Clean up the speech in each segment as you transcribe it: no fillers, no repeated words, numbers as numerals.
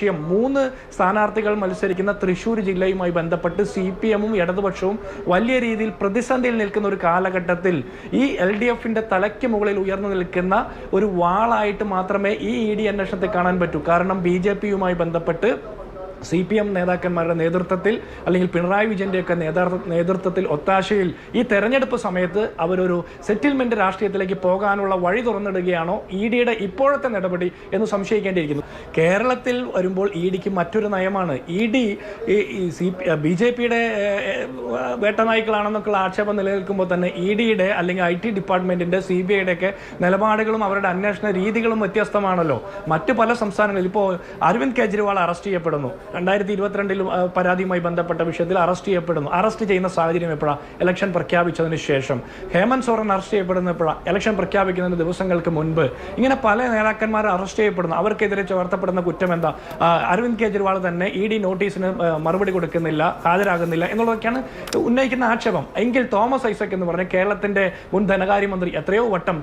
വിഷയം 3 സ്ഥാനാർത്ഥികൾ മത്സരിക്കുന്ന തൃശ്ശൂർ ജില്ലയുമായി ബന്ധപ്പെട്ട് CPM-ഉം ഇടതുപക്ഷവും വലിയ രീതിയിൽ പ്രതിസന്ധിയിൽ നിൽക്കുന്ന ഒരു കാലഘട്ടത്തിൽ ഈ LDF-ന്റെ തലയ്ക്ക് മുകളിൽ ഉയർന്നു നിൽക്കുന്ന ഒരു വാളായിട്ട് മാത്രമേ ഈ ED അന്വേഷണത്തെ കാണാൻ പറ്റൂ. കാരണം BJP-യുമായി ബന്ധപ്പെട്ട് CPM നേതാക്കന്മാരുടെ നേതൃത്വത്തിൽ അല്ലെങ്കിൽ പിണറായി വിജയൻ്റെയൊക്കെ നേതൃത്വത്തിൽ ഒത്താശയിൽ ഈ തെരഞ്ഞെടുപ്പ് സമയത്ത് അവരൊരു സെറ്റിൽമെന്റ് രാഷ്ട്രീയത്തിലേക്ക് പോകാനുള്ള വഴി തുറന്നിടുകയാണോ EDയുടെ ഇപ്പോഴത്തെ നടപടി എന്ന് സംശയിക്കേണ്ടിയിരിക്കുന്നു. കേരളത്തിൽ വരുമ്പോൾ EDക്ക് മറ്റൊരു നയമാണ്. ED BJP-യുടെ വേട്ടനായ്ക്കളാണെന്നൊക്കെയുള്ള ആക്ഷേപം നിലനിൽക്കുമ്പോൾ തന്നെ EDയുടെ അല്ലെങ്കിൽ IT ഡിപ്പാർട്ട്മെന്റിന്റെ CBIയുടെ ഒക്കെ നിലപാടുകളും അവരുടെ അന്വേഷണ രീതികളും വ്യത്യസ്തമാണല്ലോ. മറ്റു പല സംസ്ഥാനങ്ങളിൽ ഇപ്പോൾ അരവിന്ദ് കെജ്രിവാൾ അറസ്റ്റ് ചെയ്യപ്പെടുന്നു. 2022 പരാതിയുമായി ബന്ധപ്പെട്ട വിഷയത്തിൽ അറസ്റ്റ് ചെയ്യപ്പെടുന്നു. അറസ്റ്റ് ചെയ്യുന്ന സാഹചര്യം എപ്പോഴാണ്? ഇലക്ഷൻ പ്രഖ്യാപിച്ചതിന് ശേഷം. ഹേമന്ത് സോറൻ അറസ്റ്റ് ചെയ്യപ്പെടുന്ന എപ്പോഴാണ്? ഇലക്ഷൻ പ്രഖ്യാപിക്കുന്നതിന് ദിവസങ്ങൾക്ക് മുൻപ്. ഇങ്ങനെ പല നേതാക്കന്മാർ അറസ്റ്റ് ചെയ്യപ്പെടുന്നു. അവർക്കെതിരെ ചുമത്തപ്പെടുന്ന കുറ്റം എന്താ? അരവിന്ദ് കെജ്രിവാൾ തന്നെ ED നോട്ടീസിന് മറുപടി കൊടുക്കുന്നില്ല, ഹാജരാകുന്നില്ല എന്നുള്ളതൊക്കെയാണ് ഉന്നയിക്കുന്ന ആക്ഷേപം. എങ്കിൽ തോമസ് ഐസക് എന്ന് പറഞ്ഞ കേരളത്തിന്റെ മുൻ ധനകാര്യമന്ത്രി എത്രയോ വട്ടം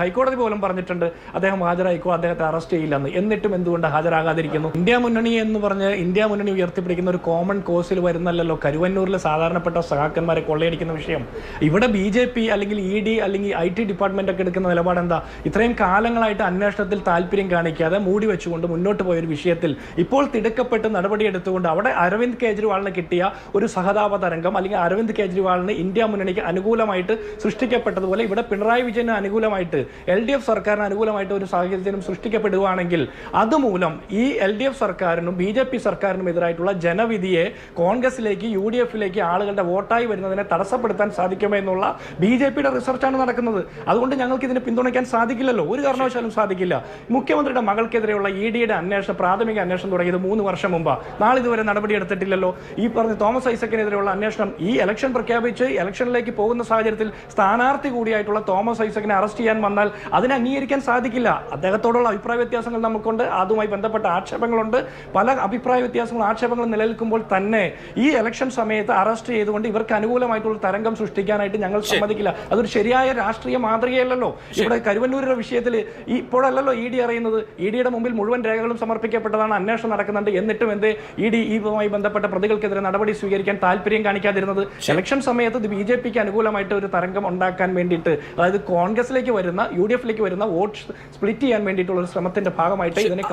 ഹൈക്കോടതി പോലും പറഞ്ഞിട്ടുണ്ട് അദ്ദേഹം ഹാജരായിക്കോ, അദ്ദേഹത്തെ അറസ്റ്റ് ചെയ്യില്ലെന്ന്. എന്നിട്ടും എന്തുകൊണ്ട് ഹാജരാകാതിരിക്കുന്നു? ഇന്ത്യ മുന്നണി എന്ന് പറഞ്ഞ് ഇന്ത്യ മുന്നണി ഉയർത്തിപ്പിടിക്കുന്ന ഒരു കോമൺ കോഴ്സിൽ വരുന്നല്ലോ കരുവന്നൂരിലെ സാധാരണപ്പെട്ട സഹാക്കന്മാരെ കൊള്ളയടിക്കുന്ന വിഷയം. ഇവിടെ BJP അല്ലെങ്കിൽ ED അല്ലെങ്കിൽ IT ഡിപ്പാർട്ട്മെന്റ് ഒക്കെ എടുക്കുന്ന നിലപാട് എന്താ? ഇത്രയും കാലങ്ങളായിട്ട് അന്വേഷണത്തിൽ താല്പര്യം കാണിക്കാതെ മൂടി വെച്ചുകൊണ്ട് മുന്നോട്ട് പോയ ഒരു വിഷയത്തിൽ ഇപ്പോൾ തിടുക്കപ്പെട്ട് നടപടിയെടുത്തുകൊണ്ട് അവിടെ അരവിന്ദ് കെജ്രിവാളിന് കിട്ടിയ ഒരു സഹതാപ തരംഗം അല്ലെങ്കിൽ അരവിന്ദ് കെജ്രിവാളിന് ഇന്ത്യ മുന്നണിക്ക് അനുകൂലമായിട്ട് സൃഷ്ടിക്കപ്പെട്ടതുപോലെ ഇവിടെ പിണറായി വിജയന് അനുകൂലമായിട്ട് LDF സർക്കാരിന് അനുകൂലമായിട്ട് ഒരു സാഹചര്യം സൃഷ്ടിക്കപ്പെടുകയാണെങ്കിൽ അതുമൂലം ഈ LDF സർക്കാരിനും BJP സർക്കാരിനും എതിരായിട്ടുള്ള ജനവിധിയെ കോൺഗ്രസിലേക്ക് UDF-ലേക്ക് ആളുകളുടെ വോട്ടായി വരുന്നതിനെ തടസ്സപ്പെടുത്താൻ സാധിക്കുമോ എന്നുള്ള BJP-യുടെ റിസർച്ചാണ് നടക്കുന്നത്. അതുകൊണ്ട് ഞങ്ങൾക്ക് ഇതിനെ പിന്തുണയ്ക്കാൻ സാധിക്കില്ലല്ലോ, ഒരു കാരണവശാലും സാധിക്കില്ല. മുഖ്യമന്ത്രിയുടെ മകൾക്കെതിരെയുള്ള EDയുടെ പ്രാഥമിക അന്വേഷണം തുടങ്ങിയത് 3 വർഷം മുമ്പാണ്. നാളിതുവരെ നടപടിയെടുത്തിട്ടില്ലല്ലോ. ഈ പറഞ്ഞ തോമസ് ഐസക്കിനെതിരെയുള്ള അന്വേഷണം ഈ ഇലക്ഷൻ പ്രഖ്യാപിച്ച് ഇലക്ഷനിലേക്ക് പോകുന്ന സാഹചര്യത്തിൽ സ്ഥാനാർത്ഥി കൂടിയായിട്ടുള്ള തോമസ് ഐസക്കിനെ അറസ്റ്റ് ചെയ്യാൻ വന്നാൽ അതിനെ അംഗീകരിക്കാൻ സാധിക്കില്ല. അദ്ദേഹത്തോടുള്ള അഭിപ്രായ വ്യത്യാസങ്ങൾ നമുക്കുണ്ട്, അതുമായി ബന്ധപ്പെട്ട ആക്ഷേപങ്ങളുണ്ട്. പല അഭിപ്രായ വ്യത്യാസങ്ങളും ആക്ഷേപങ്ങളും നിലനിൽക്കുമ്പോൾ തന്നെ ഈ ഇലക്ഷൻ സമയത്ത് അറസ്റ്റ് ചെയ്തുകൊണ്ട് ഇവർക്ക് അനുകൂലമായിട്ടുള്ള തരംഗം സൃഷ്ടിക്കാനായിട്ട് ഞങ്ങൾ സമ്മതിക്കില്ല. അതൊരു ശരിയായ രാഷ്ട്രീയ മാതൃകയല്ലല്ലോ. ഇവിടെ കരുവന്നൂരിന്റെ വിഷയത്തിൽ ഇപ്പോഴല്ലല്ലോ ED അറിയുന്നത്. EDയുടെ മുമ്പിൽ മുഴുവൻ രേഖകളും സമർപ്പിക്കപ്പെട്ടതാണ്, അന്വേഷണം നടക്കുന്നുണ്ട്. എന്നിട്ടും എന്തേ ED ഇതുമായി ബന്ധപ്പെട്ട പ്രതികൾക്കെതിരെ നടപടി സ്വീകരിക്കാൻ താല്പര്യം കാണിക്കാതിരുന്നത്? ഇലക്ഷൻ സമയത്ത് BJP-ക്ക് അനുകൂലമായിട്ട് ഒരു തരംഗം ഉണ്ടാക്കാൻ വേണ്ടിയിട്ട്, അതായത് കോൺഗ്രസിലേക്ക് വരുന്ന UDF-ലേക്ക് വരുന്ന വോട്ട് സ്പ്ലിറ്റ് ചെയ്യാൻ വേണ്ടിയിട്ടുള്ള ഒരു ശ്രമത്തിന്റെ ഭാഗമായിട്ട് ഇതിനെ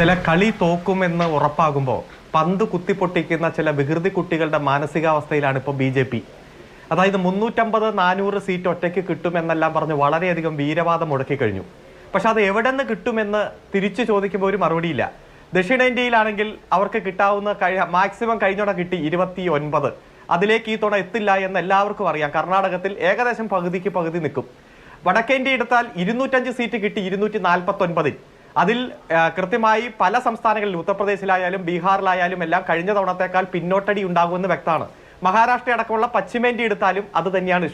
ചില കളി തോക്കുമെന്ന് ഉറപ്പാകുമ്പോൾ പന്ത് കുത്തിപ്പൊട്ടിക്കുന്ന ചില വികൃതി കുട്ടികളുടെ മാനസികാവസ്ഥയിലാണ് ഇപ്പോൾ BJP. അതായത് 350-400 സീറ്റ് ഒറ്റയ്ക്ക് കിട്ടുമെന്നെല്ലാം പറഞ്ഞ് വളരെയധികം വീരവാദം മുടക്കി കഴിഞ്ഞു. പക്ഷെ അത് എവിടെ നിന്ന് കിട്ടുമെന്ന് തിരിച്ചു ചോദിക്കുമ്പോൾ ഒരു മറുപടിയില്ല. ദക്ഷിണേന്ത്യയിലാണെങ്കിൽ അവർക്ക് കിട്ടാവുന്ന മാക്സിമം കഴിഞ്ഞോടെ കിട്ടി 29. അതിലേക്ക് ഈ തവണ എത്തില്ല എന്ന് എല്ലാവർക്കും അറിയാം. കർണാടകത്തിൽ ഏകദേശം പകുതിക്ക് പകുതി നിൽക്കും. വടക്കേന്ത്യ എടുത്താൽ 205 സീറ്റ് കിട്ടി 249. അതിൽ കൃത്യമായി പല സംസ്ഥാനങ്ങളിൽ ഉത്തർപ്രദേശിലായാലും ബീഹാറിലായാലും എല്ലാം കഴിഞ്ഞ തവണത്തേക്കാൾ പിന്നോട്ടടി ഉണ്ടാകുമെന്ന് വ്യക്തമാണ്. മഹാരാഷ്ട്ര അടക്കമുള്ള പശ്ചിമേന്ത്യ എടുത്താലും അത് തന്നെയാണ്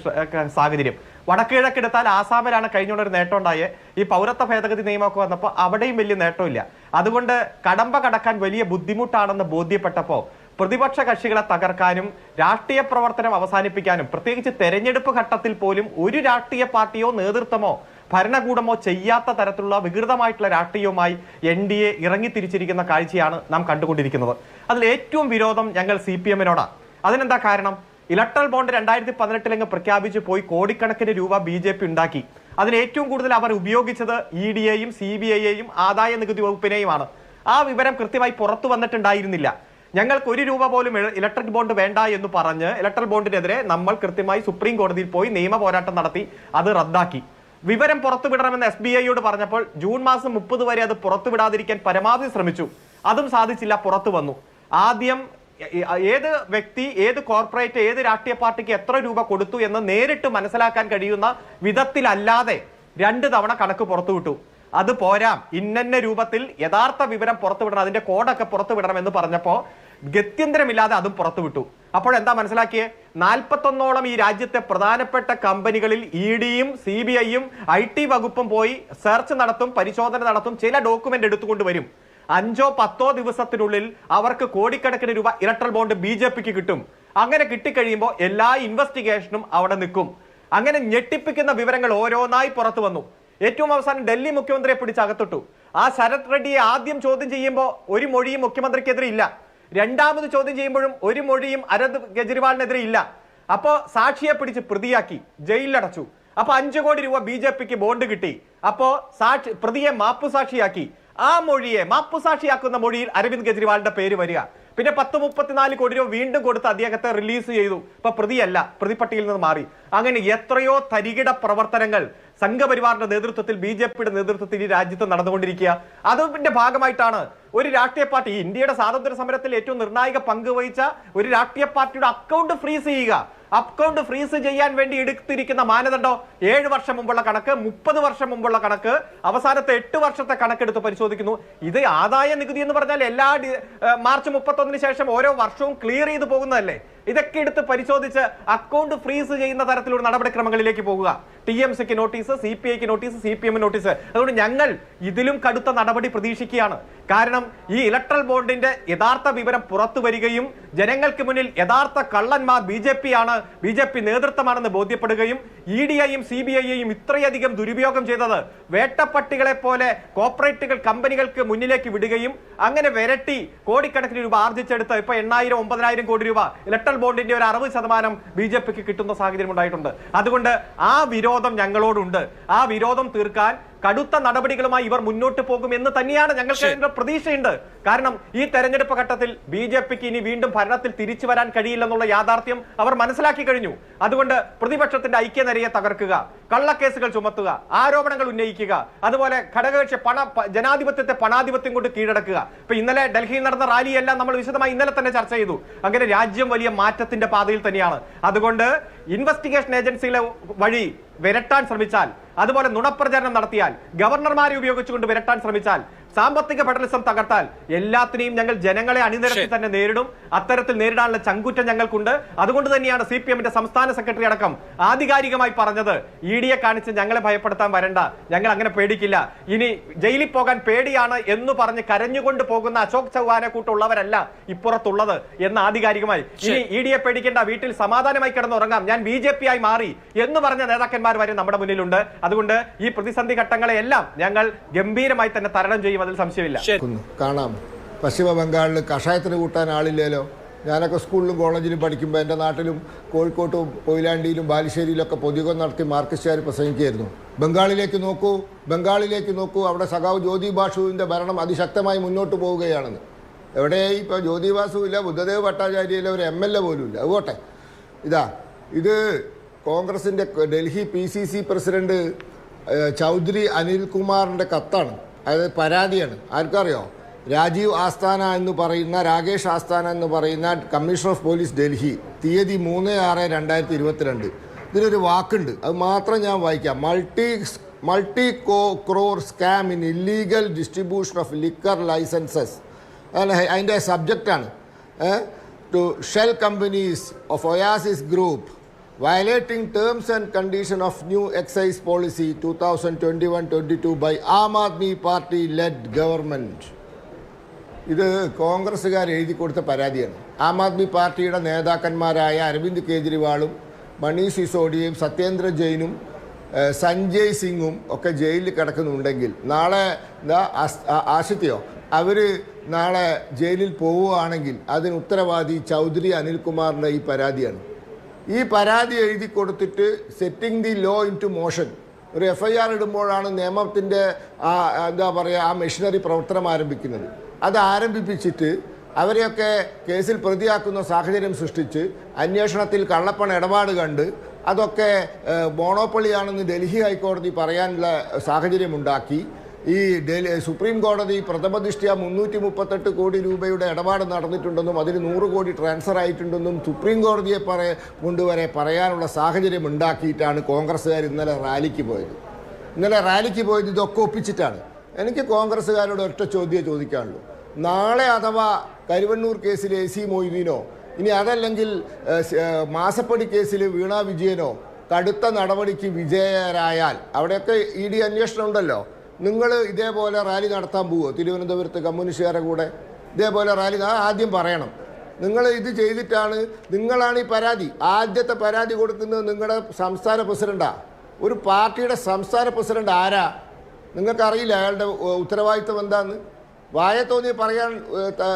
സാഹചര്യം. വടക്കിഴക്കെടുത്താൽ ആസാമിലാണ് കഴിഞ്ഞുകൊണ്ട് ഒരു നേട്ടം ഉണ്ടായേ. ഈ പൗരത്വ ഭേദഗതി നിയമമൊക്കെ വന്നപ്പോൾ അവിടെയും വലിയ നേട്ടമില്ല. അതുകൊണ്ട് കടമ്പ കടക്കാൻ വലിയ ബുദ്ധിമുട്ടാണെന്ന് ബോധ്യപ്പെട്ടപ്പോൾ പ്രതിപക്ഷ കക്ഷികളെ തകർക്കാനും രാഷ്ട്രീയ പ്രവർത്തനം അവസാനിപ്പിക്കാനും പ്രത്യേകിച്ച് തെരഞ്ഞെടുപ്പ് ഘട്ടത്തിൽ പോലും ഒരു രാഷ്ട്രീയ പാർട്ടിയോ നേതൃത്വമോ ഭരണകൂടമോ ചെയ്യാത്ത തരത്തിലുള്ള വികൃതമായിട്ടുള്ള രാഷ്ട്രീയവുമായി NDA ഇറങ്ങിത്തിരിച്ചിരിക്കുന്ന കാഴ്ചയാണ് നാം കണ്ടുകൊണ്ടിരിക്കുന്നത്. അതിൽ ഏറ്റവും വിരോധം ഞങ്ങൾ CPM-നോടാണ്. അതിനെന്താ കാരണം? ഇലക്ട്രൽ ബോണ്ട് 2018 പ്രഖ്യാപിച്ചു പോയി കോടിക്കണക്കിന് രൂപ BJP ഉണ്ടാക്കി. അതിന് ഏറ്റവും കൂടുതൽ അവർ ഉപയോഗിച്ചത് ED-യെയും CBI-യെയും ആദായ നികുതി വകുപ്പിനെയുമാണ്. ആ വിവരം കൃത്യമായി പുറത്തു വന്നിട്ടുണ്ടായിരുന്നില്ല. ഞങ്ങൾക്ക് 1 രൂപ പോലും ഇലക്ട്രിക് ബോണ്ട് വേണ്ട എന്ന് പറഞ്ഞ് ഇലക്ട്രൽ ബോണ്ടിനെതിരെ നമ്മൾ കൃത്യമായി സുപ്രീം കോടതിയിൽ പോയി നിയമ പോരാട്ടം നടത്തി അത് റദ്ദാക്കി. വിവരം പുറത്തുവിടണമെന്ന് SBI-യോട് പറഞ്ഞപ്പോൾ ജൂൺ മാസം 30 വരെ അത് പുറത്തുവിടാതിരിക്കാൻ പരമാവധി ശ്രമിച്ചു. അതും സാധിച്ചില്ല, പുറത്തു വന്നു. ആദ്യം ഏത് വ്യക്തി, ഏത് കോർപ്പറേറ്റ്, ഏത് രാഷ്ട്രീയ പാർട്ടിക്ക് എത്ര രൂപ കൊടുത്തു എന്ന് നേരിട്ട് മനസ്സിലാക്കാൻ കഴിയുന്ന വിധത്തിലല്ലാതെ 2 തവണ കണക്ക് പുറത്തുവിട്ടു. അത് പോരാ, ഇന്ന രൂപത്തിൽ യഥാർത്ഥ വിവരം പുറത്തുവിടണം, അതിന്റെ കോഡൊക്കെ പുറത്തുവിടണം എന്ന് പറഞ്ഞപ്പോൾ ഗത്യന്തരമില്ലാതെ അതും പുറത്തുവിട്ടു. അപ്പോഴെന്താ മനസ്സിലാക്കിയേ? 41ഓളം ഈ രാജ്യത്തെ പ്രധാനപ്പെട്ട കമ്പനികളിൽ ED-യും CBI-യും IT വകുപ്പും പോയി സെർച്ച് നടത്തും, പരിശോധന നടത്തും, ചില ഡോക്യുമെന്റ് എടുത്തുകൊണ്ട് വരും. 5-10 ദിവസത്തിനുള്ളിൽ അവർക്ക് കോടിക്കണക്കിന് രൂപ ഇലക്ട്രൽ ബോണ്ട് BJP-ക്ക് കിട്ടും. അങ്ങനെ കിട്ടിക്കഴിയുമ്പോൾ എല്ലാ ഇൻവെസ്റ്റിഗേഷനും അവിടെ നിൽക്കും. അങ്ങനെ ഞെട്ടിപ്പിക്കുന്ന വിവരങ്ങൾ ഓരോന്നായി പുറത്തു വന്നു. ഏറ്റവും അവസാനം ഡൽഹി മുഖ്യമന്ത്രിയെ പിടിച്ചകത്തിട്ടു. ആ ശരത് റെഡ്ഡിയെ ആദ്യം ചോദ്യം ചെയ്യുമ്പോൾ ഒരു മൊഴിയും മുഖ്യമന്ത്രിക്കെതിരെ ഇല്ല. രണ്ടാമത് ചോദ്യം ചെയ്യുമ്പോഴും ഒരു മൊഴിയും അരവിന്ദ് കെജ്രിവാളിനെതിരെ ഇല്ല. അപ്പോ സാക്ഷിയെ പിടിച്ച് പ്രതിയാക്കി ജയിലിലടച്ചു. അപ്പൊ 5 കോടി രൂപ BJPക്ക് ബോണ്ട് കിട്ടി. അപ്പോ പ്രതിയെ മാപ്പുസാക്ഷിയാക്കി. ആ മൊഴിയെ മാപ്പുസാക്ഷിയാക്കുന്ന മൊഴിയിൽ അരവിന്ദ് കെജ്രിവാളിന്റെ പേര് വരിക. പിന്നെ 10-34 കോടി രൂപ വീണ്ടും കൊടുത്ത് അദ്ദേഹത്തെ റിലീസ് ചെയ്തു. ഇപ്പൊ പ്രതിയല്ല, പ്രതിപ്പട്ടികയിൽ നിന്ന് മാറി. അങ്ങനെ എത്രയോ തരികിട പ്രവർത്തനങ്ങൾ സംഘപരിവാറിന്റെ നേതൃത്വത്തിൽ BJPയുടെ നേതൃത്വത്തിൽ ഈ രാജ്യത്ത് നടന്നുകൊണ്ടിരിക്കുക. അതിന്റെ ഭാഗമായിട്ടാണ് ഒരു രാഷ്ട്രീയ പാർട്ടി, ഇന്ത്യയുടെ സ്വാതന്ത്ര്യ സമരത്തിൽ ഏറ്റവും നിർണായക പങ്ക് വഹിച്ച ഒരു രാഷ്ട്രീയ പാർട്ടിയുടെ അക്കൗണ്ട് ഫ്രീസ് ചെയ്യുക. അക്കൗണ്ട് ഫ്രീസ് ചെയ്യാൻ വേണ്ടി എടുത്തിരിക്കുന്ന മാനദണ്ഡം 7 വർഷം മുമ്പുള്ള കണക്ക്, 30 വർഷം മുമ്പുള്ള കണക്ക്, അവസാനത്തെ 8 വർഷത്തെ കണക്കെടുത്ത് പരിശോധിക്കുന്നു. ഇത് ആദായ നികുതി എന്ന് പറഞ്ഞാൽ എല്ലാ മാർച്ച് 31 ശേഷം ഓരോ വർഷവും ക്ലിയർ ചെയ്ത് പോകുന്നതല്ലേ. ഇതൊക്കെ എടുത്ത് പരിശോധിച്ച് അക്കൗണ്ട് ഫ്രീസ് ചെയ്യുന്ന തരത്തിലുള്ള നടപടിക്രമങ്ങളിലേക്ക് പോകുക. TMCക്ക് നോട്ടീസ്, CPIക്ക് നോട്ടീസ്, CPM നോട്ടീസ്. അതുകൊണ്ട് ഞങ്ങൾ ഇതിലും കടുത്ത നടപടി പ്രതീക്ഷിക്കുകയാണ്. കാരണം ഈ ഇലക്ട്രൽ ബോണ്ടിന്റെ യഥാർത്ഥ വിവരം പുറത്തു വരികയും ജനങ്ങൾക്ക് മുന്നിൽ യഥാർത്ഥ കള്ളന്മാർ BJP നേതൃത്വമാണെന്ന് ബോധ്യപ്പെടുകയും EDIയും CBIയും ഇത്രയധികം ദുരുപയോഗം ചെയ്തത് വേട്ടപ്പട്ടികളെ പോലെ കോർപ്പറേറ്റുകൾ കമ്പനികൾക്ക് മുന്നിലേക്ക് വിടുകയും അങ്ങനെ വിരട്ടി കോടിക്കണക്കിന് രൂപ ആർജിച്ചെടുത്ത് ഇപ്പൊ 8,000-9,000 കോടി രൂപ ഇലക്ട്രൽ ബോണ്ടിന്റെ ഒരു 60% BJPക്ക് കിട്ടുന്ന സാഹചര്യം ഉണ്ടായിട്ടുണ്ട്. അതുകൊണ്ട് ആ വിരോധം ഞങ്ങളോടുണ്ട്. ആ വിരോധം തീർക്കാൻ കടുത്ത നടപടികളുമായി ഇവർ മുന്നോട്ട് പോകുമെന്ന് തന്നെയാണ് ഞങ്ങൾക്ക് പ്രതീക്ഷയുണ്ട്. കാരണം ഈ തെരഞ്ഞെടുപ്പ് ഘട്ടത്തിൽ BJPക്ക് ഇനി വീണ്ടും ഭരണത്തിൽ തിരിച്ചു വരാൻ കഴിയില്ലെന്നുള്ള യാഥാർത്ഥ്യം അവർ മനസ്സിലാക്കി കഴിഞ്ഞു. അതുകൊണ്ട് പ്രതിപക്ഷത്തിന്റെ ഐക്യനിരയെ തകർക്കുക, കള്ളക്കേസുകൾ ചുമത്തുക, ആരോപണങ്ങൾ ഉന്നയിക്കുക, അതുപോലെ ഘടകകക്ഷി ജനാധിപത്യത്തെ പണാധിപത്യം കൊണ്ട് കീഴടക്കുക. ഇപ്പൊ ഇന്നലെ ഡൽഹിയിൽ നടന്ന റാലിയെല്ലാം നമ്മൾ വിശദമായി ഇന്നലെ തന്നെ ചർച്ച ചെയ്തു. അങ്ങനെ രാജ്യം വലിയ മാറ്റത്തിന്റെ പാതയിൽ തന്നെയാണ്. അതുകൊണ്ട് ഇൻവെസ്റ്റിഗേഷൻ ഏജൻസികളെ വഴി വിരട്ടാൻ ശ്രമിച്ചാൽ, അതുപോലെ നുണപ്രചരണം നടത്തിയാൽ, ഗവർണർമാരെ ഉപയോഗിച്ചുകൊണ്ട് വിരട്ടാൻ ശ്രമിച്ചാൽ, സാമ്പത്തിക ഫെഡറലിസം തകർത്താൽ എല്ലാത്തിനെയും ഞങ്ങൾ ജനങ്ങളെ അണിനിരത്തി തന്നെ നേരിടും. അത്തരത്തിൽ നേരിടാനുള്ള ചങ്കുറ്റം ഞങ്ങൾക്കുണ്ട്. അതുകൊണ്ട് തന്നെയാണ് CPMന്റെ സംസ്ഥാന സെക്രട്ടറി അടക്കം ആധികാരികമായി പറഞ്ഞത്, EDയെ കാണിച്ച് ഞങ്ങളെ ഭയപ്പെടുത്താൻ വരണ്ട, ഞങ്ങൾ അങ്ങനെ പേടിക്കില്ല, ഇനി ജയിലിൽ പോകാൻ പേടിയാണ് എന്ന് പറഞ്ഞ് കരഞ്ഞുകൊണ്ട് പോകുന്ന അശോക് ചൗഹാനെ കൂട്ടുള്ളവരല്ല ഇപ്പുറത്തുള്ളത് എന്ന് ആധികാരികമായി. ഇനി EDയെ പേടിക്കേണ്ട, വീട്ടിൽ സമാധാനമായി കിടന്നുറങ്ങാം, ഞാൻ BJP ആയി മാറി എന്ന് പറഞ്ഞ നേതാക്കന്മാർ വരെ നമ്മുടെ മുന്നിലുണ്ട്. അതുകൊണ്ട് ഈ പ്രതിസന്ധി ഘട്ടങ്ങളെ എല്ലാം ഞങ്ങൾ ഗംഭീരമായി തന്നെ തരണം ചെയ്യും, അതിൽ സംശയമില്ല. കാണാം, പശ്ചിമ ബംഗാളിൽ കഷായത്തിന് കൂട്ടാൻ ആളില്ലല്ലോ. ഞാനൊക്കെ സ്കൂളിലും കോളേജിലും പഠിക്കുമ്പോൾ എൻ്റെ നാട്ടിലും കോഴിക്കോട്ടും കൊയിലാണ്ടിയിലും ബാലുശ്ശേരിയിലൊക്കെ പൊതുയോഗം നടത്തി മാർക്സിസ്റ്റുകാർ പ്രസംഗിക്കുകയായിരുന്നു. ബംഗാളിലേക്ക് നോക്കൂ, അവിടെ സഖാവ് ജ്യോതി ബാസുവിൻ്റെ ഭരണം അതിശക്തമായി മുന്നോട്ട് പോവുകയാണെന്ന്. എവിടെ ഇപ്പോൾ ജ്യോതി ബാസു ഇല്ല, ബുദ്ധദേവ് ഭട്ടാചാര്യയില്ല, ഒരു MLA പോലും ഇല്ല. അതുപോട്ടെ, ഇത് കോൺഗ്രസിൻ്റെ ഡൽഹി PCC പ്രസിഡന്റ് ചൗധരി അനിൽകുമാറിൻ്റെ കത്താണ്. അതായത് പരാതിയാണ്. ആർക്കറിയോ? രാജീവ് ആസ്ഥാന എന്ന് പറയുന്ന, രാകേഷ് ആസ്ഥാന എന്ന് പറയുന്ന കമ്മീഷണർ ഓഫ് പോലീസ് ഡൽഹി, തീയതി 3/6/2022. ഇതിലൊരു വാക്കുണ്ട്, അത് മാത്രം ഞാൻ വായിക്കാം. Multi crore scam in illegal distribution of liquor licences. അതിൻ്റെ സബ്ജക്റ്റാണ് to shell companies of Oasis group violating terms and conditions of new excise policy 2021-22 by Aam Aadmi Party led government. ഇത് കോൺഗ്രസ്സുകാർ എഴുതി കൊടുത്ത പരാതിയാണ്. ആം ആദ്മി പാർട്ടിയുടെ നേതാക്കന്മാരായ അരവിന്ദ് കെജ്രിവാളും മനീഷ് സിസോഡിയയും സത്യേന്ദ്ര ജെയിനും സഞ്ജയ് സിംഗും ഒക്കെ ജയിലിൽ കിടക്കുന്നുണ്ടെങ്കിൽ നാളെ ആശിത്യോ അവർ നാളെ ജയിലിൽ പോവുകയാണെങ്കിൽ അതിന് ഉത്തരവാദി ചൗധരി അനിൽകുമാറിൻ്റെ ഈ പരാതിയാണ്. ഈ പരാതി എഴുതി കൊടുത്തിട്ട് setting the law into motion, ഒരു FIR ഇടുമ്പോഴാണ് നിയമത്തിൻ്റെ ആ മെഷീനറി പ്രവർത്തനം ആരംഭിക്കുന്നത്. അത് ആരംഭിപ്പിച്ചിട്ട് അവരെയൊക്കെ കേസിൽ പ്രതിയാക്കുന്ന സാഹചര്യം സൃഷ്ടിച്ച് അന്വേഷണത്തിൽ കള്ളപ്പണ ഇടപാട് കണ്ട് അതൊക്കെ മോണോപ്പൊളിയാണെന്ന് ഡൽഹി ഹൈക്കോടതി പറയാനുള്ള സാഹചര്യമുണ്ടാക്കി. ഈ സുപ്രീം കോടതി പ്രഥമ ദൃഷ്ട്യാ 338 കോടി രൂപയുടെ ഇടപാട് നടന്നിട്ടുണ്ടെന്നും അതിന് 100 കോടി ട്രാൻസ്ഫർ ആയിട്ടുണ്ടെന്നും സുപ്രീം കോടതിയെ കൊണ്ടുവരെ പറയാനുള്ള സാഹചര്യം ഉണ്ടാക്കിയിട്ടാണ് കോൺഗ്രസ്സുകാർ ഇന്നലെ റാലിക്ക് പോയത്. ഇതൊക്കെ ഒപ്പിച്ചിട്ടാണ്. എനിക്ക് കോൺഗ്രസ്സുകാരോട് ഒറ്റ ചോദ്യം ചോദിക്കാനുള്ളൂ. നാളെ അഥവാ കരുവണ്ണൂർ കേസിൽ AC മൊയ്തീനോ, ഇനി അതല്ലെങ്കിൽ മാസപ്പടി കേസിൽ വീണ വിജയനോ കടുത്ത നടപടിക്ക് വിജയരായാൽ, അവിടെയൊക്കെ ED അന്വേഷണം ഉണ്ടല്ലോ, നിങ്ങൾ ഇതേപോലെ റാലി നടത്താൻ പോവുമോ? തിരുവനന്തപുരത്ത് കമ്മ്യൂണിസ്റ്റുകാരുടെ കൂടെ ഇതേപോലെ റാലി ആദ്യം പറയണം. നിങ്ങൾ ഇത് ചെയ്തിട്ടാണ്, നിങ്ങളാണ് ഈ പരാതി, ആദ്യത്തെ പരാതി കൊടുക്കുന്നത് നിങ്ങളുടെ സംസ്ഥാന പ്രസിഡന്റാ. ഒരു പാർട്ടിയുടെ സംസ്ഥാന പ്രസിഡന്റ് ആരാ? നിങ്ങൾക്കറിയില്ല അയാളുടെ ഉത്തരവാദിത്വം എന്താന്ന്? വായ തോന്നി പറയാൻ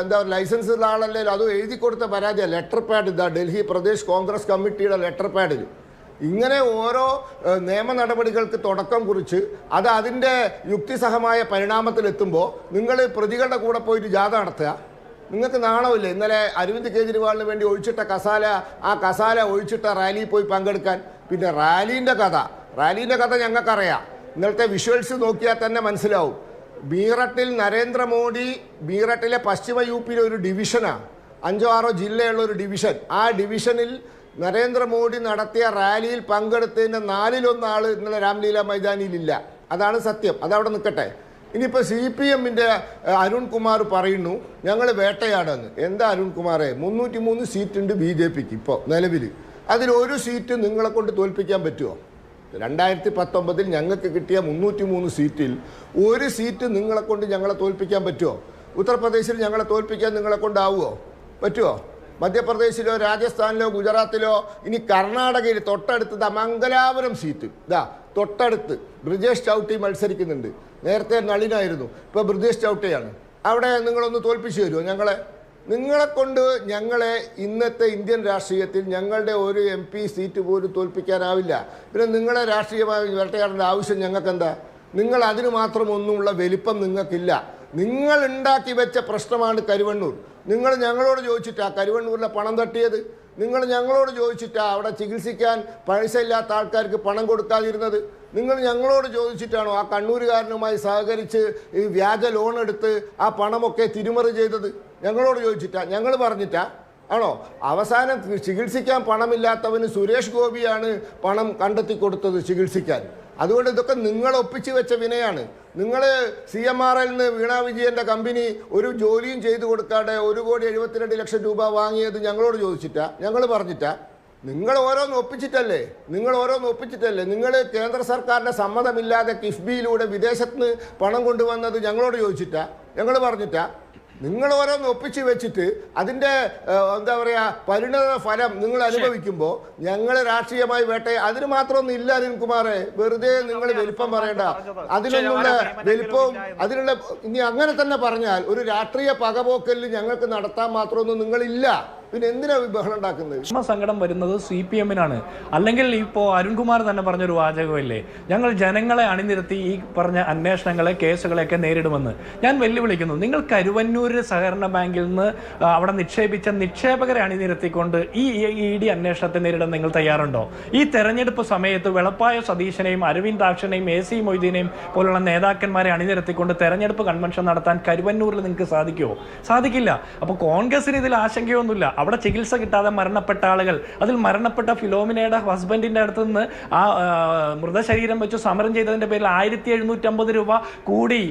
എന്താ ലൈസൻസ് ഉള്ള ആളല്ലേ? അതും എഴുതി കൊടുത്ത പരാതിയാണ്. ലെറ്റർ പാഡ് ഇതാ, ഡൽഹി പ്രദേശ് കോൺഗ്രസ് കമ്മിറ്റിയുടെ ലെറ്റർ പാഡിൽ ഇങ്ങനെ ഓരോ നിയമ നടപടികൾക്ക് തുടക്കം കുറിച്ച് അത് അതിൻ്റെ യുക്തിസഹമായ പരിണാമത്തിലെത്തുമ്പോൾ നിങ്ങൾ പ്രതികളുടെ കൂടെ പോയിട്ട് ജാഥ നടത്തുക. നിങ്ങൾക്ക് നാണമില്ല? ഇന്നലെ അരവിന്ദ് കെജ്രിവാളിന് വേണ്ടി ഒഴിച്ചിട്ട കസാല, ആ കസാല ഒഴിച്ചിട്ട റാലിയിൽ പോയി പങ്കെടുക്കാൻ. പിന്നെ റാലീൻ്റെ കഥ ഞങ്ങൾക്കറിയാം. ഇന്നലത്തെ വിഷ്വൽസ് നോക്കിയാൽ തന്നെ മനസ്സിലാവും. മീററ്റിൽ നരേന്ദ്രമോദി, മീററ്റിലെ പശ്ചിമ യുപിയിലെ ഒരു ഡിവിഷനാണ്, 5-6 ജില്ലയുള്ള ഒരു ഡിവിഷൻ. ആ ഡിവിഷനിൽ നരേന്ദ്രമോദി നടത്തിയ റാലിയിൽ പങ്കെടുത്തതിൻ്റെ 4-1 ആൾ ഇന്നലെ രാംലീല മൈതാനിയിലില്ല. അതാണ് സത്യം. അതവിടെ നിൽക്കട്ടെ. ഇനിയിപ്പോൾ CPM-ൻ്റെ അരുൺകുമാർ പറയുന്നു ഞങ്ങൾ വേട്ടയാടെന്ന്. എന്താ അരുൺകുമാറെ, 303 സീറ്റുണ്ട് BJPക്ക് ഇപ്പോൾ നിലവിൽ. അതിലൊരു സീറ്റ് നിങ്ങളെ കൊണ്ട് തോൽപ്പിക്കാൻ പറ്റുമോ? 2019 ഞങ്ങൾക്ക് കിട്ടിയ 303 സീറ്റിൽ ഒരു സീറ്റ് നിങ്ങളെ കൊണ്ട് ഞങ്ങളെ തോൽപ്പിക്കാൻ പറ്റുമോ? ഉത്തർപ്രദേശിൽ ഞങ്ങളെ തോൽപ്പിക്കാൻ നിങ്ങളെ കൊണ്ടാവുമോ? പറ്റുമോ? മധ്യപ്രദേശിലോ രാജസ്ഥാനിലോ ഗുജറാത്തിലോ, ഇനി കർണാടകയിൽ തൊട്ടടുത്ത് മംഗലാപുരം സീറ്റ് ഇതാ തൊട്ടടുത്ത് ബ്രിജേഷ് ചൗട്ടി മത്സരിക്കുന്നുണ്ട്. നേരത്തെ നളിനായിരുന്നു, ഇപ്പോൾ ബ്രിജേഷ് ചൗട്ടിയാണ്. അവിടെ നിങ്ങളൊന്ന് തോൽപ്പിച്ചു തരുമോ ഞങ്ങളെ? നിങ്ങളെ കൊണ്ട് ഞങ്ങളെ ഇന്നത്തെ ഇന്ത്യൻ രാഷ്ട്രീയത്തിൽ ഞങ്ങളുടെ ഒരു MP സീറ്റ് പോലും തോൽപ്പിക്കാനാവില്ല. പിന്നെ നിങ്ങളെ രാഷ്ട്രീയമായി വേട്ടയാടേണ്ട ആവശ്യം ഞങ്ങൾക്കെന്താ? നിങ്ങൾ അതിന് മാത്രം ഒന്നുമുള്ള വലിപ്പം നിങ്ങൾക്കില്ല. നിങ്ങൾ ഉണ്ടാക്കി വെച്ച പ്രശ്നമാണ് കരുവണ്ണൂർ. നിങ്ങൾ ഞങ്ങളോട് ചോദിച്ചിട്ടാ കരുവണ്ണൂരിലെ പണം തട്ടിയത്? നിങ്ങൾ ഞങ്ങളോട് ചോദിച്ചിട്ടാ അവിടെ ചികിത്സിക്കാൻ പൈസ ഇല്ലാത്ത ആൾക്കാർക്ക് പണം കൊടുക്കാതിരുന്നത്? നിങ്ങൾ ഞങ്ങളോട് ചോദിച്ചിട്ടാണോ ആ കണ്ണൂരുകാരനുമായി സഹകരിച്ച് ഈ വ്യാജ ലോൺ എടുത്ത് ആ പണമൊക്കെ തിരിമറി ചെയ്തത്? ഞങ്ങളോട് ചോദിച്ചിട്ടാ? ഞങ്ങൾ പറഞ്ഞിട്ടാ ആണോ? അവസാനം ചികിത്സിക്കാൻ പണമില്ലാത്തവന് സുരേഷ് ഗോപിയാണ് പണം കണ്ടെത്തി കൊടുത്തത് ചികിത്സിക്കാൻ. അതുകൊണ്ട് ഇതൊക്കെ നിങ്ങൾ ഒപ്പിച്ച് വെച്ച വിനയാണ്. നിങ്ങൾ CMRL നിന്ന് വീണാ വിജയൻ്റെ കമ്പനി ഒരു ജോലിയും ചെയ്തു കൊടുക്കാതെ 1,72,00,000 രൂപ വാങ്ങിയത് ഞങ്ങളോട് ചോദിച്ചിട്ടാ? ഞങ്ങൾ പറഞ്ഞിട്ടാ? നിങ്ങൾ ഓരോന്ന് ഒപ്പിച്ചിട്ടല്ലേ? നിങ്ങൾ കേന്ദ്ര സർക്കാരിൻ്റെ സമ്മതമില്ലാതെ കിഫ്ബിയിലൂടെ വിദേശത്ത് നിന്ന് പണം കൊണ്ടുവന്നത് ഞങ്ങളോട് ചോദിച്ചിട്ടാ? ഞങ്ങൾ പറഞ്ഞിട്ടാ? നിങ്ങൾ ഓരോന്ന് ഒപ്പിച്ച് വെച്ചിട്ട് അതിൻ്റെ എന്താ പറയുക പരിണത ഫലം നിങ്ങൾ അനുഭവിക്കുമ്പോൾ ഞങ്ങൾ രാഷ്ട്രീയമായി അതിന് മാത്രമൊന്നും ഇല്ല അരുൺകുമാറെ. വെറുതെ നിങ്ങൾ വലിപ്പം പറയണ്ട. അതിനൊന്നുള്ള വലിപ്പവും അതിനുള്ള ഇനി അങ്ങനെ തന്നെ പറഞ്ഞാൽ ഒരു രാഷ്ട്രീയ പകപോക്കലിൽ ഞങ്ങൾക്ക് നടത്താൻ മാത്രമൊന്നും നിങ്ങളില്ല. പിന്നെ എന്തിനാ ബഹളം ഉണ്ടാക്കുന്നത്? സങ്കടം വരുന്നത് CPM-നാണ്. അല്ലെങ്കിൽ ഇപ്പോൾ അരുൺകുമാർ തന്നെ പറഞ്ഞൊരു വാചകമല്ലേ, ഞങ്ങൾ ജനങ്ങളെ അണിനിരത്തി ഈ പറഞ്ഞ അന്വേഷണങ്ങളെ കേസുകളെയൊക്കെ നേരിടുമെന്ന്. ഞാൻ വെല്ലുവിളിക്കുന്നു. നിങ്ങൾ കരുവന്നൂർ സഹകരണ ബാങ്കിൽ നിന്ന് അവിടെ നിക്ഷേപിച്ച നിക്ഷേപകരെ അണിനിരത്തിക്കൊണ്ട് ഈ ED അന്വേഷണത്തെ നേരിടാൻ നിങ്ങൾ തയ്യാറുണ്ടോ? ഈ തെരഞ്ഞെടുപ്പ് സമയത്ത് വെളപ്പായ സതീശനെയും അരവിന്ദാക്ഷനെയും AC മൊയ്തീനെയും പോലുള്ള നേതാക്കന്മാരെ അണിനിരത്തിക്കൊണ്ട് തെരഞ്ഞെടുപ്പ് കൺവെൻഷൻ നടത്താൻ കരുവന്നൂരിൽ നിങ്ങൾക്ക് സാധിക്കുമോ? സാധിക്കില്ല. അപ്പോൾ കോൺഗ്രസിന് ഇതിൽ ആശങ്കയൊന്നുമില്ല. അവിടെ ചികിത്സ കിട്ടാതെ മരണപ്പെട്ട ആളുകൾ, അതിൽ മരണപ്പെട്ട ഫിലോമിനയുടെ ഹസ്ബൻഡിൻ്റെ അടുത്ത് നിന്ന് ആ മൃതശരീരം വെച്ച് സമരം ചെയ്തതിൻ്റെ പേരിൽ 1750 രൂപ കൂടി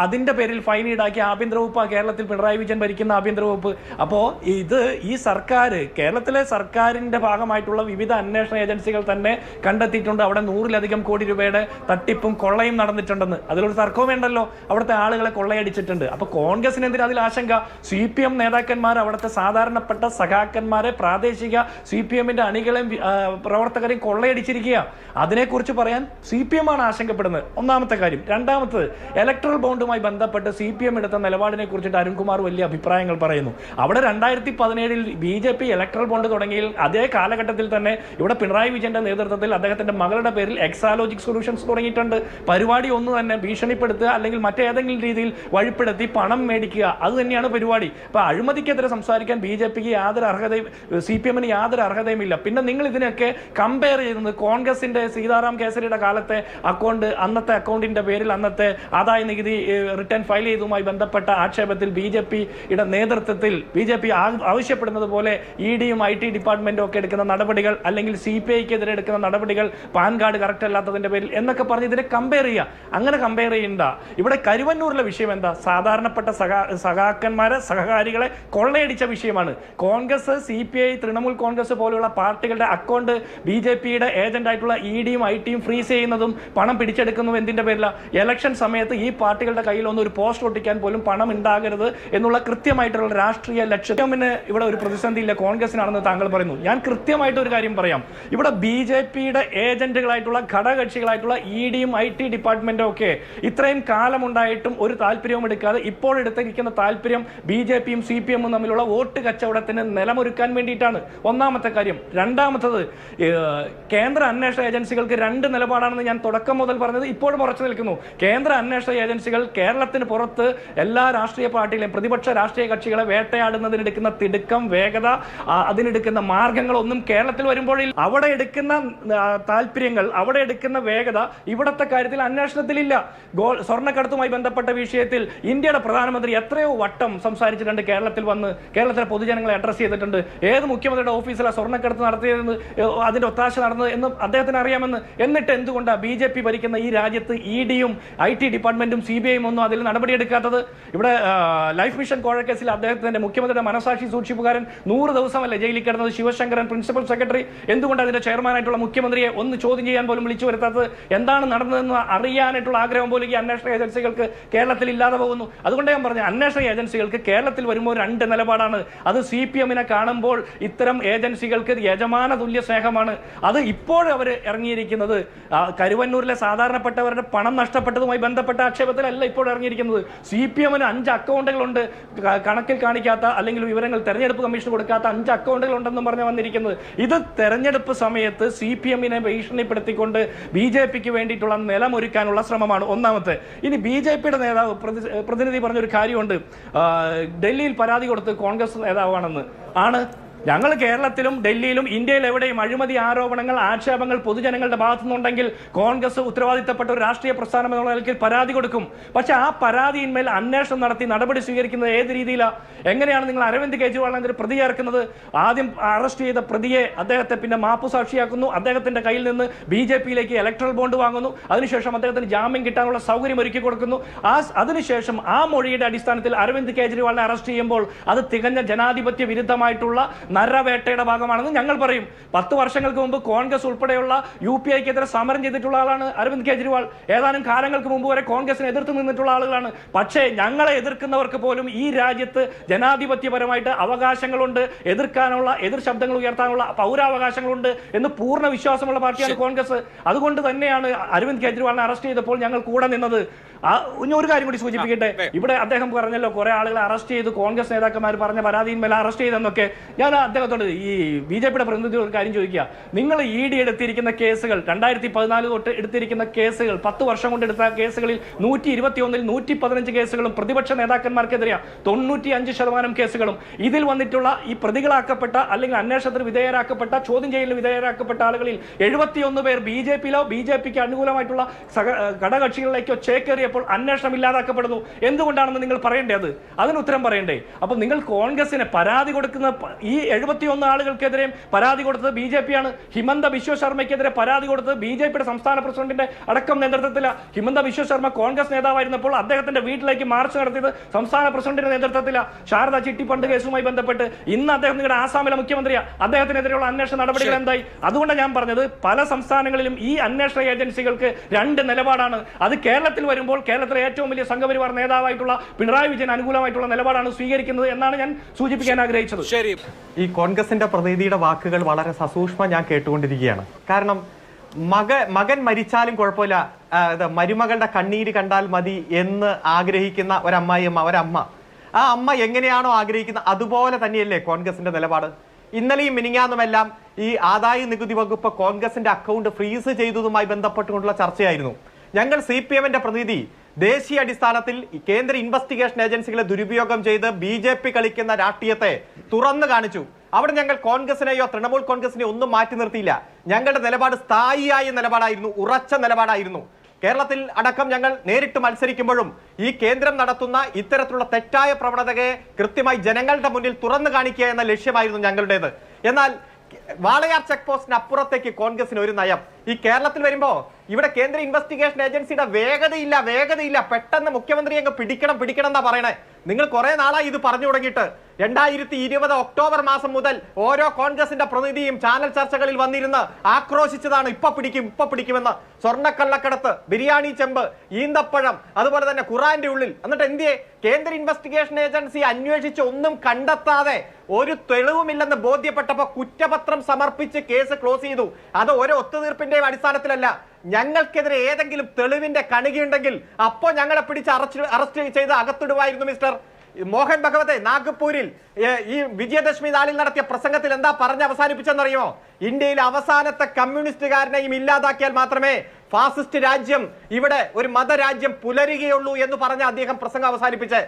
അതിൻ്റെ പേരിൽ ഫൈൻ ഈടാക്കി ആഭ്യന്തര വകുപ്പ്, കേരളത്തിൽ പിണറായി വിജയൻ ഭരിക്കുന്ന ആഭ്യന്തര വകുപ്പ്. അപ്പോൾ ഇത് ഈ സർക്കാർ, കേരളത്തിലെ സർക്കാരിൻ്റെ ഭാഗമായിട്ടുള്ള വിവിധ അന്വേഷണ ഏജൻസികൾ തന്നെ കണ്ടെത്തിയിട്ടുണ്ട് അവിടെ 100-ലധികം കോടി രൂപയുടെ തട്ടിപ്പും കൊള്ളയും നടന്നിട്ടുണ്ടെന്ന്. അതിലൊരു തർക്കവും വേണ്ടല്ലോ. അവിടുത്തെ ആളുകളെ കൊള്ളയടിച്ചിട്ടുണ്ട്. അപ്പോൾ കോൺഗ്രസിന് എന്തിനാ അതിൽ ആശങ്ക? CPM നേതാക്കന്മാർ, അവിടുത്തെ സാധാരണപ്പെട്ട സഖാക്കന്മാരെ, പ്രാദേശിക CPM-ന്റെ അണികളെയും പ്രവർത്തകരെയും കൊള്ളയടിച്ചിരിക്കുക. അതിനെക്കുറിച്ച് പറയാൻ CPM ആണ് ആശങ്കപ്പെടുന്നത്. ഒന്നാമത്തെ കാര്യം. രണ്ടാമത്തത്, ഇലക്ട്രൽ ബോണ്ടുമായി ബന്ധപ്പെട്ട് CPM എടുത്ത നിലപാടിനെ കുറിച്ചിട്ട് അരുൺകുമാർ വലിയ അഭിപ്രായങ്ങൾ പറയുന്നു. അവിടെ 2017 BJP ഇലക്ട്രൽ ബോണ്ട് തുടങ്ങിയ അതേ കാലഘട്ടത്തിൽ തന്നെ ഇവിടെ പിണറായി വിജയന്റെ നേതൃത്വത്തിൽ അദ്ദേഹത്തിന്റെ മകളുടെ പേരിൽ എക്സാലോജിക് സൊല്യൂഷൻസ് തുടങ്ങിയിട്ടുണ്ട്. പരിപാടി ഒന്ന് തന്നെ ഭീഷണിപ്പെടുത്തുക അല്ലെങ്കിൽ മറ്റേതെങ്കിലും രീതിയിൽ വഴിപ്പെടുത്തി പണം മേടിക്കുക, അത് തന്നെയാണ് പരിപാടി. അപ്പൊ അഴിമതിക്കെതിരെ സംസാരിക്കാൻ BJPക്ക് യാതൊരു അർഹതയും, CPM-ന് യാതൊരു അർഹതയുമില്ല. പിന്നെ നിങ്ങൾ ഇതിനൊക്കെ കമ്പയർ ചെയ്യുന്നത് കോൺഗ്രസിന്റെ സീതാറാം കേസരിയുടെ കാലത്തെ അന്നത്തെ അക്കൗണ്ടിന്റെ പേരിൽ അന്നത്തെ ആദായ നികുതി റിട്ടേൺ ഫയൽ ചെയ്തതുമായി ബന്ധപ്പെട്ട ആക്ഷേപത്തിൽ BJPയുടെ നേതൃത്വത്തിൽ BJP ആവശ്യപ്പെടുന്നത് പോലെ ED-യും IT ഡിപ്പാർട്ട്മെന്റും ഒക്കെ എടുക്കുന്ന നടപടികൾ, അല്ലെങ്കിൽ CPI-ക്കെതിരെ എടുക്കുന്ന നടപടികൾ, പാൻ കാർഡ് കറക്റ്റ് അല്ലാത്തതിന്റെ പേരിൽ എന്നൊക്കെ പറഞ്ഞ് ഇതിനെ കമ്പയർ ചെയ്യുക. അങ്ങനെ കമ്പയർ ചെയ്യണ്ട. ഇവിടെ കരുവന്നൂരിലെ വിഷയം എന്താ? സാധാരണപ്പെട്ട സഖാക്കന്മാരെ, സഹകാരികളെ കൊള്ളയടിച്ച വിഷയമാണ്. കോൺഗ്രസ്, CPI, തൃണമൂൽ കോൺഗ്രസ് പോലെയുള്ള പാർട്ടികളുടെ അക്കൗണ്ട് BJPയുടെ ഏജന്റ് ആയിട്ടുള്ള EDയും ITയും ഫ്രീസ് ചെയ്യുന്നതും പണം പിടിച്ചെടുക്കുന്നു എന്തിന്റെ പേരില? ഇലക്ഷൻ സമയത്ത് ഈ പാർട്ടികളുടെ കയ്യിൽ ഒരു പോസ്റ്റ് ഒട്ടിക്കാൻ പോലും പണം ഉണ്ടാകരുത് എന്നുള്ള കൃത്യമായിട്ടുള്ള രാഷ്ട്രീയ ലക്ഷ്യം. ഇവിടെ ഒരു പ്രതിസന്ധിയില്ല, കോൺഗ്രസിനാണെന്ന് താങ്കൾ പറയുന്നു. ഞാൻ കൃത്യമായിട്ട് ഒരു കാര്യം പറയാം. ഇവിടെ BJPയുടെ ഏജന്റുകളായിട്ടുള്ള ഘടകകക്ഷികളായിട്ടുള്ള EDയും IT ഡിപ്പാർട്ട്മെന്റും ഒക്കെ ഇത്രയും കാലമുണ്ടായിട്ടും ഒരു താല്പര്യവും എടുക്കാതെ ഇപ്പോൾ എടുത്തിരിക്കുന്ന താല്പര്യം BJPയും CPMഉം തമ്മിലുള്ള വോട്ട് കച്ചവടത്തിന് നിലമൊരുക്കാൻ വേണ്ടിയിട്ടാണ്. ഒന്നാമത്തെ കാര്യം. രണ്ടാമത്തത്, കേന്ദ്ര അന്വേഷണ ഏജൻസികൾക്ക് രണ്ട് നിലപാടാണെന്ന് ഞാൻ തുടക്കം മുതൽ പറഞ്ഞത് ഇപ്പോഴും ഉറച്ചു നിൽക്കുന്നു. കേന്ദ്ര അന്വേഷണ ഏജൻസികൾ കേരളത്തിന് പുറത്ത് എല്ലാ രാഷ്ട്രീയ പാർട്ടികളെയും പ്രതിപക്ഷ രാഷ്ട്രീയ കക്ഷികളെ വേട്ടയാടുന്നതിനെടുക്കുന്ന തിടുക്കം, വേഗത, അതിനെടുക്കുന്ന മാർഗങ്ങളൊന്നും കേരളത്തിൽ വരുമ്പോൾ അവിടെ എടുക്കുന്ന താല്പര്യങ്ങൾ, അവിടെ എടുക്കുന്ന വേഗത ഇവിടത്തെ കാര്യത്തിൽ അന്വേഷണത്തിലില്ല. സ്വർണ്ണക്കടത്തുമായി ബന്ധപ്പെട്ട വിഷയത്തിൽ ഇന്ത്യയുടെ പ്രധാനമന്ത്രി എത്രയോ വട്ടം സംസാരിച്ചിട്ടുണ്ട്, കേരളത്തിൽ വന്ന് കേരളത്തിലെ പൊതുജനങ്ങളെ അഡ്രസ് ചെയ്തിട്ടുണ്ട്. ഏത് മുഖ്യമന്ത്രിയുടെ ഓഫീസിലാണ് സ്വർണ്ണക്കടത്ത് നടത്തിയതെന്ന്, അതിന്റെ ഒത്താശ നടന്നത് എന്ന് അദ്ദേഹത്തിന് അറിയാമെന്ന്. എന്നിട്ട് എന്തുകൊണ്ടാണ് BJP ഭരിക്കുന്ന ഈ രാജ്യത്ത് EDയും IT ഡിപ്പാർട്ട്മെന്റും CBIയും ഒന്നും അതിൽ നടപടിയെടുക്കാത്തത്? ഇവിടെ ലൈഫ് മിഷൻ കോഴക്കേസിൽ അദ്ദേഹത്തിന്റെ മുഖ്യമന്ത്രിയുടെ മനസാക്ഷി സൂക്ഷിപ്പുകാരൻ 100 ദിവസമല്ലേ ജയിലിൽ കിടന്നത്? ശിവശങ്കരൻ, പ്രിൻസിപ്പൽ സെക്രട്ടറി, എന്തുകൊണ്ട് അതിന്റെ ചെയർമാനായിട്ടുള്ള മുഖ്യമന്ത്രിയെ ഒന്ന് ചോദ്യം ചെയ്യാൻ പോലും വിളിച്ചു വരുത്താത്തത്? എന്താണ് നടന്നതെന്ന് അറിയാനായിട്ടുള്ള ആഗ്രഹം പോലും ഈ അന്വേഷണ ഏജൻസികൾക്ക് കേരളത്തിൽ ഇല്ലാതെ പോകുന്നു. അതുകൊണ്ട് ഞാൻ പറഞ്ഞു, അന്വേഷണ ഏജൻസികൾക്ക് കേരളത്തിൽ വരുമ്പോൾ രണ്ട് നിലപാടാണ്. അത് CPMനെ കാണുമ്പോൾ ഇത്തരം ഏജൻസികൾക്ക് യജമാന തുല്യ സ്നേഹമാണ്. അത് ഇപ്പോൾ അവർ ഇറങ്ങിയിരിക്കുന്നത് കരുവന്നൂരിലെ സാധാരണപ്പെട്ടവരുടെ പണം നഷ്ടപ്പെട്ടതുമായി ബന്ധപ്പെട്ട ആക്ഷേപത്തിലല്ല ഇപ്പോൾ ഇറങ്ങിയിരിക്കുന്നത്. CPMന് 5 അക്കൗണ്ടുകളുണ്ട്, കണക്കിൽ കാണിക്കാത്ത അല്ലെങ്കിൽ വിവരങ്ങൾ തെരഞ്ഞെടുപ്പ് കമ്മീഷൻ കൊടുക്കാത്ത 5 അക്കൗണ്ടുകൾ ഉണ്ടെന്നും പറഞ്ഞ് വന്നിരിക്കുന്നത്. ഇത് തെരഞ്ഞെടുപ്പ് സമയത്ത് CPMനെ ഭീഷണിപ്പെടുത്തിക്കൊണ്ട് BJPക്ക് വേണ്ടിയിട്ടുള്ള നിലമൊരുക്കാനുള്ള ശ്രമമാണ് ഒന്നാമത്തെ. ഇനി BJPയുടെ നേതാവ് പ്രതിനിധി പറഞ്ഞൊരു കാര്യമുണ്ട്, ഡൽഹിയിൽ പരാതി കൊടുത്ത് കോൺഗ്രസ് നേതാവാണെന്ന്. ആണ്. ഞങ്ങൾ കേരളത്തിലും ഡൽഹിയിലും ഇന്ത്യയിൽ എവിടെയും അഴിമതി ആരോപണങ്ങൾ, ആക്ഷേപങ്ങൾ പൊതുജനങ്ങളുടെ ഭാഗത്തുനിന്നുണ്ടെങ്കിൽ കോൺഗ്രസ് ഉത്തരവാദിത്തപ്പെട്ട ഒരു രാഷ്ട്രീയ പ്രസ്ഥാനം എന്നുള്ള നിലയ്ക്ക് പരാതി കൊടുക്കും. പക്ഷെ ആ പരാതിയിന്മേൽ അന്വേഷണം നടത്തി നടപടി സ്വീകരിക്കുന്നത് ഏത് രീതിയിലാണ്? എങ്ങനെയാണ് നിങ്ങൾ അരവിന്ദ് കെജ്രിവാളിനെതിരെ പ്രതി ചേർക്കുന്നത്? ആദ്യം അറസ്റ്റ് ചെയ്ത പ്രതിയെ, അദ്ദേഹത്തെ പിന്നെ മാപ്പുസാക്ഷിയാക്കുന്നു, അദ്ദേഹത്തിന്റെ കയ്യിൽ നിന്ന് BJPയിലേക്ക് ഇലക്ട്രൽ ബോണ്ട് വാങ്ങുന്നു, അതിനുശേഷം അദ്ദേഹത്തിന് ജാമ്യം കിട്ടാനുള്ള സൗകര്യം ഒരുക്കി കൊടുക്കുന്നു. അതിനുശേഷം ആ മൊഴിയുടെ അടിസ്ഥാനത്തിൽ അരവിന്ദ് കെജ്രിവാളിനെ അറസ്റ്റ് ചെയ്യുമ്പോൾ അത് തികഞ്ഞ ജനാധിപത്യ വിരുദ്ധമായിട്ടുള്ള നരവേട്ടയുടെ ഭാഗമാണെന്ന് ഞങ്ങൾ പറയും. 10 വർഷങ്ങൾക്ക് മുമ്പ് കോൺഗ്രസ് ഉൾപ്പെടെയുള്ള UPIക്കെതിരെ സമരം ചെയ്തിട്ടുള്ള ആളാണ് അരവിന്ദ് കെജ്രിവാൾ. ഏതാനും കാലങ്ങൾക്ക് മുമ്പ് വരെ കോൺഗ്രസിനെ എതിർത്ത് നിന്നിട്ടുള്ള ആളുകളാണ്. പക്ഷേ ഞങ്ങളെ എതിർക്കുന്നവർക്ക് പോലും ഈ രാജ്യത്ത് ജനാധിപത്യപരമായിട്ട് അവകാശങ്ങളുണ്ട്, എതിർക്കാനുള്ള, എതിർ ശബ്ദങ്ങൾ ഉയർത്താനുള്ള പൗരാവകാശങ്ങളുണ്ട് എന്ന് പൂർണ്ണ വിശ്വാസമുള്ള പാർട്ടിയാണ് കോൺഗ്രസ്. അതുകൊണ്ട് തന്നെയാണ് അരവിന്ദ് കെജ്രിവാളിനെ അറസ്റ്റ് ചെയ്തപ്പോൾ ഞങ്ങൾ കൂടെ നിന്നത്. ഒരു കാര്യം കൂടി സൂചിപ്പിക്കട്ടെ, ഇവിടെ അദ്ദേഹം പറഞ്ഞല്ലോ കുറെ ആളുകളെ അറസ്റ്റ് ചെയ്തു, കോൺഗ്രസ് നേതാക്കന്മാർ പറഞ്ഞ പരാതിയിന്മേൽ അറസ്റ്റ് ചെയ്തെന്നൊക്കെ. ഞാൻ അദ്ദേഹത്തോട്, ഈ BJPയുടെ പ്രതിനിധി ഒരു കാര്യം ചോദിക്കുക. നിങ്ങൾ ED എടുത്തിരിക്കുന്ന കേസുകൾ, 2014 തൊട്ട് എടുത്തിരിക്കുന്ന കേസുകൾ, 10 വർഷം കൊണ്ട് എടുത്ത കേസുകളിൽ 121ൽ 115 കേസുകളും പ്രതിപക്ഷ നേതാക്കന്മാർക്കെതിരെയാണ്. 95% കേസുകളും ഇതിൽ വന്നിട്ടുള്ള ഈ പ്രതികളാക്കപ്പെട്ട അല്ലെങ്കിൽ അന്വേഷണത്തിന് വിധേയരാക്കപ്പെട്ട, ചോദ്യം ചെയ്യലിന് വിധേയരാക്കപ്പെട്ട ആളുകളിൽ 71 പേർ BJPയിലോ BJPക്ക് അനുകൂലമായിട്ടുള്ള ഘടകകക്ഷികളിലേക്കോ ചേക്കേറിയപ്പോൾ അന്വേഷണം ഇല്ലാതാക്കപ്പെടുന്നു. എന്തുകൊണ്ടാണെന്ന് നിങ്ങൾ പറയേണ്ടത്, അതിന് ഉത്തരം പറയണ്ടേ? അപ്പൊ നിങ്ങൾ കോൺഗ്രസിന് പരാതി കൊടുക്കുന്ന ഈ 71 ആളുകൾക്കെതിരെ പരാതി കൊടുത്തത് BJPയാണ്. ഹിമന്ത ബിശ്വ ശർമ്മയ്ക്കെതിരെ പരാതി കൊടുത്തത് BJPയുടെ സംസ്ഥാന പ്രസിഡന്റിന്റെ അടക്കം നേതൃത്വത്തിലാണ്. ഹിമന്ത ബിശ്വ ശർമ്മ കോൺഗ്രസ് നേതാവായിരുന്നപ്പോൾ അദ്ദേഹത്തിന്റെ വീട്ടിലേക്ക് മാർച്ച് നടത്തിയത് സംസ്ഥാന പ്രസിഡന്റിന്റെ നേതൃത്വത്തിലാണ്. ശാരദ ചിട്ടി ഫണ്ട് കേസുമായി ബന്ധപ്പെട്ട് ഇന്ന് അദ്ദേഹം നിങ്ങളുടെ ആസാമിലെ മുഖ്യമന്ത്രിയാണ്. അദ്ദേഹത്തിനെതിരെയുള്ള അന്വേഷണ നടപടികൾ എന്തായി? അതുകൊണ്ട് ഞാൻ പറഞ്ഞത്, പല സംസ്ഥാനങ്ങളിലും ഈ അന്വേഷണ ഏജൻസികൾക്ക് രണ്ട് നിലപാടാണ്. അത് കേരളത്തിൽ വരുമ്പോൾ കേരളത്തിലെ ഏറ്റവും വലിയ സംഘപരിവാർ നേതാവായിട്ടുള്ള പിണറായി വിജയൻ അനുകൂലമായിട്ടുള്ള നിലപാടാണ് സ്വീകരിക്കുന്നത് എന്നാണ് ഞാൻ സൂചിപ്പിക്കാൻ ആഗ്രഹിച്ചത്. ഈ കോൺഗ്രസിന്റെ പ്രതിനിധിയുടെ വാക്കുകൾ വളരെ സസൂക്ഷ്മം ഞാൻ കേട്ടുകൊണ്ടിരിക്കുകയാണ്. കാരണം മകൻ മരിച്ചാലും കുഴപ്പമില്ല, മരുമകളുടെ കണ്ണീര് കണ്ടാൽ മതി എന്ന് ആഗ്രഹിക്കുന്ന ഒരമ്മ, ആ അമ്മ എങ്ങനെയാണോ ആഗ്രഹിക്കുന്നത് അതുപോലെ തന്നെയല്ലേ കോൺഗ്രസിന്റെ നിലപാട്? ഇന്നലെയും മിനിങ്ങാന്നുമെല്ലാം ഈ ആദായ നികുതി വകുപ്പ് കോൺഗ്രസിന്റെ അക്കൗണ്ട് ഫ്രീസ് ചെയ്തതുമായി ബന്ധപ്പെട്ടുകൊണ്ടുള്ള ചർച്ചയായിരുന്നു. ഞങ്ങൾ CPMന്റെ പ്രതിനിധി ദേശീയ അടിസ്ഥാനത്തിൽ കേന്ദ്ര ഇൻവെസ്റ്റിഗേഷൻ ഏജൻസികളെ ദുരുപയോഗം ചെയ്ത് BJP കളിക്കുന്ന രാഷ്ട്രീയത്തെ തുറന്നു കാണിച്ചു. അവിടെ ഞങ്ങൾ കോൺഗ്രസിനെയോ തൃണമൂൽ കോൺഗ്രസിനെയോ ഒന്നും മാറ്റി നിർത്തിയില്ല. ഞങ്ങളുടെ നിലപാട് സ്ഥായിയായ നിലപാടായിരുന്നു, ഉറച്ച നിലപാടായിരുന്നു. കേരളത്തിൽ അടക്കം ഞങ്ങൾ നേരിട്ട് മത്സരിക്കുമ്പോഴും ഈ കേന്ദ്രം നടത്തുന്ന ഇത്തരത്തിലുള്ള തെറ്റായ പ്രവണതയെ കൃത്യമായി ജനങ്ങളുടെ മുന്നിൽ തുറന്നു കാണിക്കുക എന്ന ലക്ഷ്യമായിരുന്നു ഞങ്ങളുടേത്. എന്നാൽ വാളയാർ ചെക്ക് പോസ്റ്റിന് അപ്പുറത്തേക്ക് കോൺഗ്രസിന് ഒരു നയം. ഈ കേരളത്തിൽ വരുമ്പോൾ ഇവിടെ കേന്ദ്ര ഇൻവെസ്റ്റിഗേഷൻ ഏജൻസിയുടെ വേഗതയില്ല പെട്ടെന്ന് മുഖ്യമന്ത്രി അങ്ങ് പിടിക്കണം എന്നാ പറയണേ. നിങ്ങൾ കുറെ നാളായി ഇത് പറഞ്ഞു തുടങ്ങിയിട്ട്. 2020 ഒക്ടോബർ മാസം മുതൽ ഓരോ കോൺഗ്രസിന്റെ പ്രതിനിധിയും ചാനൽ ചർച്ചകളിൽ വന്നിരുന്ന് ആക്രോശിച്ചതാണ് ഇപ്പൊ പിടിക്കുമെന്ന്. സ്വർണ്ണക്കള്ളക്കടത്ത്, ബിരിയാണി ചെമ്പ്, ഈന്തപ്പഴം, അതുപോലെ തന്നെ ഖുറാന്റെ ഉള്ളിൽ. എന്നിട്ട് എന്തിയെ കേന്ദ്ര ഇൻവെസ്റ്റിഗേഷൻ ഏജൻസി അന്വേഷിച്ച് ഒന്നും കണ്ടെത്താതെ ഒരു തെളിവുമില്ലെന്ന് ബോധ്യപ്പെട്ടപ്പോ കുറ്റപത്രം സമർപ്പിച്ച് കേസ് ക്ലോസ് ചെയ്തു. അത് ഒരു ഒത്തുതീർപ്പിന്റെയും അടിസ്ഥാനത്തിലല്ല. ഞങ്ങൾക്കെതിരെ ഏതെങ്കിലും തെളിവിന്റെ കണികയുണ്ടെങ്കിൽ അപ്പോ ഞങ്ങളെ പിടിച്ച് അറസ്റ്റ് ചെയ്ത് അകത്തിടുവായിരുന്നു. മിസ്റ്റർ മോഹൻ ഭഗവത് നാഗ്പൂരിൽ ഈ വിജയദശമി നാളിൽ നടത്തിയ പ്രസംഗത്തിൽ എന്താ പറഞ്ഞ് അവസാനിപ്പിച്ചെന്നറിയുമോ? ഇന്ത്യയിലെ അവസാനത്തെ കമ്മ്യൂണിസ്റ്റുകാരനെയും ഇല്ലാതാക്കിയാൽ മാത്രമേ ഫാസിസ്റ്റ് രാജ്യം ഇവിടെ ഒരു മതരാജ്യം പുലരുകയുള്ളൂ എന്ന് പറഞ്ഞ അദ്ദേഹം പ്രസംഗം അവസാനിപ്പിച്ച്.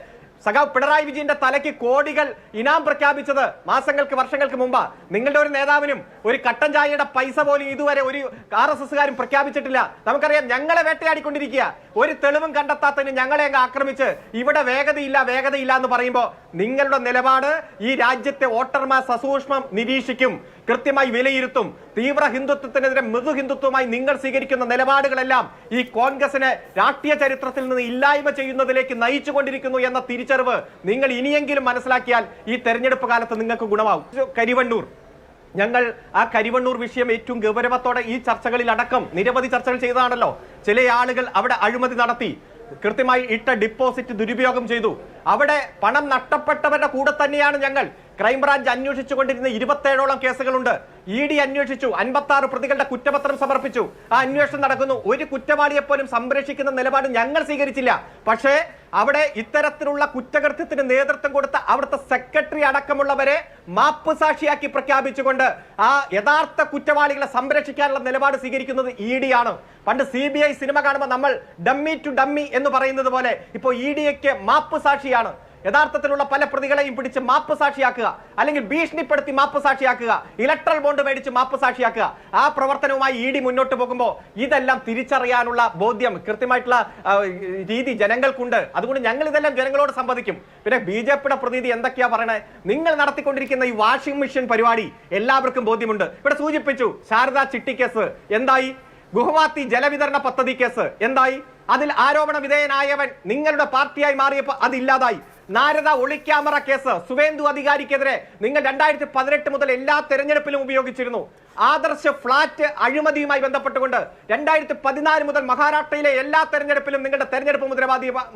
സഖാവ് പിണറായി വിജയന്റെ തലയ്ക്ക് കോടികൾ ഇനാം പ്രഖ്യാപിച്ചത് വർഷങ്ങൾക്ക് മുമ്പ്. നിങ്ങളുടെ ഒരു നേതാവിനും ഒരു കട്ടൻ ചായയുടെ പൈസ പോലും ഇതുവരെ ഒരു RSSകാരും പ്രഖ്യാപിച്ചിട്ടില്ല. നമുക്കറിയാം, ഞങ്ങളെ വേട്ടയാടിക്കൊണ്ടിരിക്കുക. ഒരു തെളിവും കണ്ടെത്താത്തതിന് ഞങ്ങളെ അങ്ങ് ആക്രമിച്ച് ഇവിടെ വേഗതയില്ല എന്ന് പറയുമ്പോൾ നിങ്ങളുടെ നിലപാട് ഈ രാജ്യത്തെ വോട്ടർമാർ സസൂക്ഷ്മം നിരീക്ഷിക്കും, കൃത്യമായി വിലയിരുത്തും. തീവ്ര ഹിന്ദുത്വത്തിനെതിരെ മൃദു ഹിന്ദുത്വമായി നിങ്ങൾ സ്വീകരിക്കുന്ന നിലപാടുകളെല്ലാം ഈ കോൺഗ്രസിനെ രാഷ്ട്രീയ ചരിത്രത്തിൽ നിന്ന് ഇല്ലായ്മ ചെയ്യുന്നതിലേക്ക് നയിച്ചുകൊണ്ടിരിക്കുന്നു എന്ന തിരിച്ചറിവ് നിങ്ങൾ ഇനിയെങ്കിലും മനസ്സിലാക്കിയാൽ ഈ തെരഞ്ഞെടുപ്പ് കാലത്ത് നിങ്ങൾക്ക് ഗുണമാവും. കരിവണ്ണൂർ, ഞങ്ങൾ ആ കരിവണ്ണൂർ വിഷയം ഏറ്റവും ഗൗരവത്തോടെ ഈ ചർച്ചകളിൽ അടക്കം നിരവധി ചർച്ചകൾ ചെയ്തതാണല്ലോ. ചില ആളുകൾ അവിടെ അഴിമതി നടത്തി, കൃത്യമായി ഇട്ട ഡിപ്പോസിറ്റ് ദുരുപയോഗം ചെയ്തു. അവിടെ പണം നഷ്ടപ്പെട്ടവരുടെ കൂടെ തന്നെയാണ് ഞങ്ങൾ. ക്രൈംബ്രാഞ്ച് അന്വേഷിച്ചുകൊണ്ടിരുന്ന 27ഓളം കേസുകളുണ്ട്. ED അന്വേഷിച്ചു, 56 പ്രതികളുടെ കുറ്റപത്രം സമർപ്പിച്ചു. ആ അന്വേഷണം നടക്കുന്നു. ഒരു കുറ്റവാളിയെ പോലും സംരക്ഷിക്കുന്ന നിലപാട് ഞങ്ങൾ സ്വീകരിച്ചില്ല. പക്ഷേ അവിടെ ഇത്തരത്തിലുള്ള കുറ്റകൃത്യത്തിന് നേതൃത്വം കൊടുത്ത അവിടുത്തെ സെക്രട്ടറി അടക്കമുള്ളവരെ മാപ്പ് സാക്ഷിയാക്കി പ്രഖ്യാപിച്ചുകൊണ്ട് ആ യഥാർത്ഥ കുറ്റവാളികളെ സംരക്ഷിക്കാനുള്ള നിലപാട് സ്വീകരിക്കുന്നത് ED ആണ്. പണ്ട് CBI സിനിമ കാണുമ്പോൾ നമ്മൾ ഡമ്മി ടു ഡമ്മി എന്ന് പറയുന്നത് പോലെ ഇപ്പോൾ EDക്ക് മാപ്പ് സാക്ഷിയാണ്. യഥാർത്ഥത്തിലുള്ള പല പ്രതികളെയും പിടിച്ച് മാപ്പ് സാക്ഷിയാക്കുക, അല്ലെങ്കിൽ ഭീഷണിപ്പെടുത്തി മാപ്പ് സാക്ഷിയാക്കുക, ഇലക്ട്രൽ ബോണ്ട് മേടിച്ച് മാപ്പ് സാക്ഷിയാക്കുക. ആ പ്രവർത്തനവുമായി ED മുന്നോട്ട് പോകുമ്പോൾ ഇതെല്ലാം തിരിച്ചറിയാനുള്ള ബോധ്യം, കൃത്യമായിട്ടുള്ള രീതി ജനങ്ങൾക്കുണ്ട്. അതുകൊണ്ട് ഞങ്ങൾ ഇതെല്ലാം ജനങ്ങളോട് സംവദിക്കും. പിന്നെ BJPയുടെ പ്രതിനിധി എന്തൊക്കെയാ പറയണേ? നിങ്ങൾ നടത്തിക്കൊണ്ടിരിക്കുന്ന ഈ വാഷിംഗ് മെഷീൻ പരിപാടി എല്ലാവർക്കും ബോധ്യമുണ്ട്. ഇവിടെ സൂചിപ്പിച്ചു, ശാരദാ ചിട്ടി കേസ് എന്തായി? ഗുവാഹത്തി ജലവിതരണ പദ്ധതി കേസ് എന്തായി? അതിൽ ആരോപണ വിധേയനായവൻ നിങ്ങളുടെ പാർട്ടിയായി മാറിയപ്പോൾ അതില്ലാതായി. നാരദ ഒളിക്യാമറ കേസ് സുവേന്ദു അധികാരിക്കെതിരെ നിങ്ങൾ 2018 മുതൽ എല്ലാ തെരഞ്ഞെടുപ്പിലും ഉപയോഗിച്ചിരുന്നു. ആദർശ് ഫ്ളാറ്റ് അഴിമതിയുമായി ബന്ധപ്പെട്ടുകൊണ്ട് 2014 മുതൽ മഹാരാഷ്ട്രയിലെ എല്ലാ തെരഞ്ഞെടുപ്പിലും നിങ്ങളുടെ തെരഞ്ഞെടുപ്പ്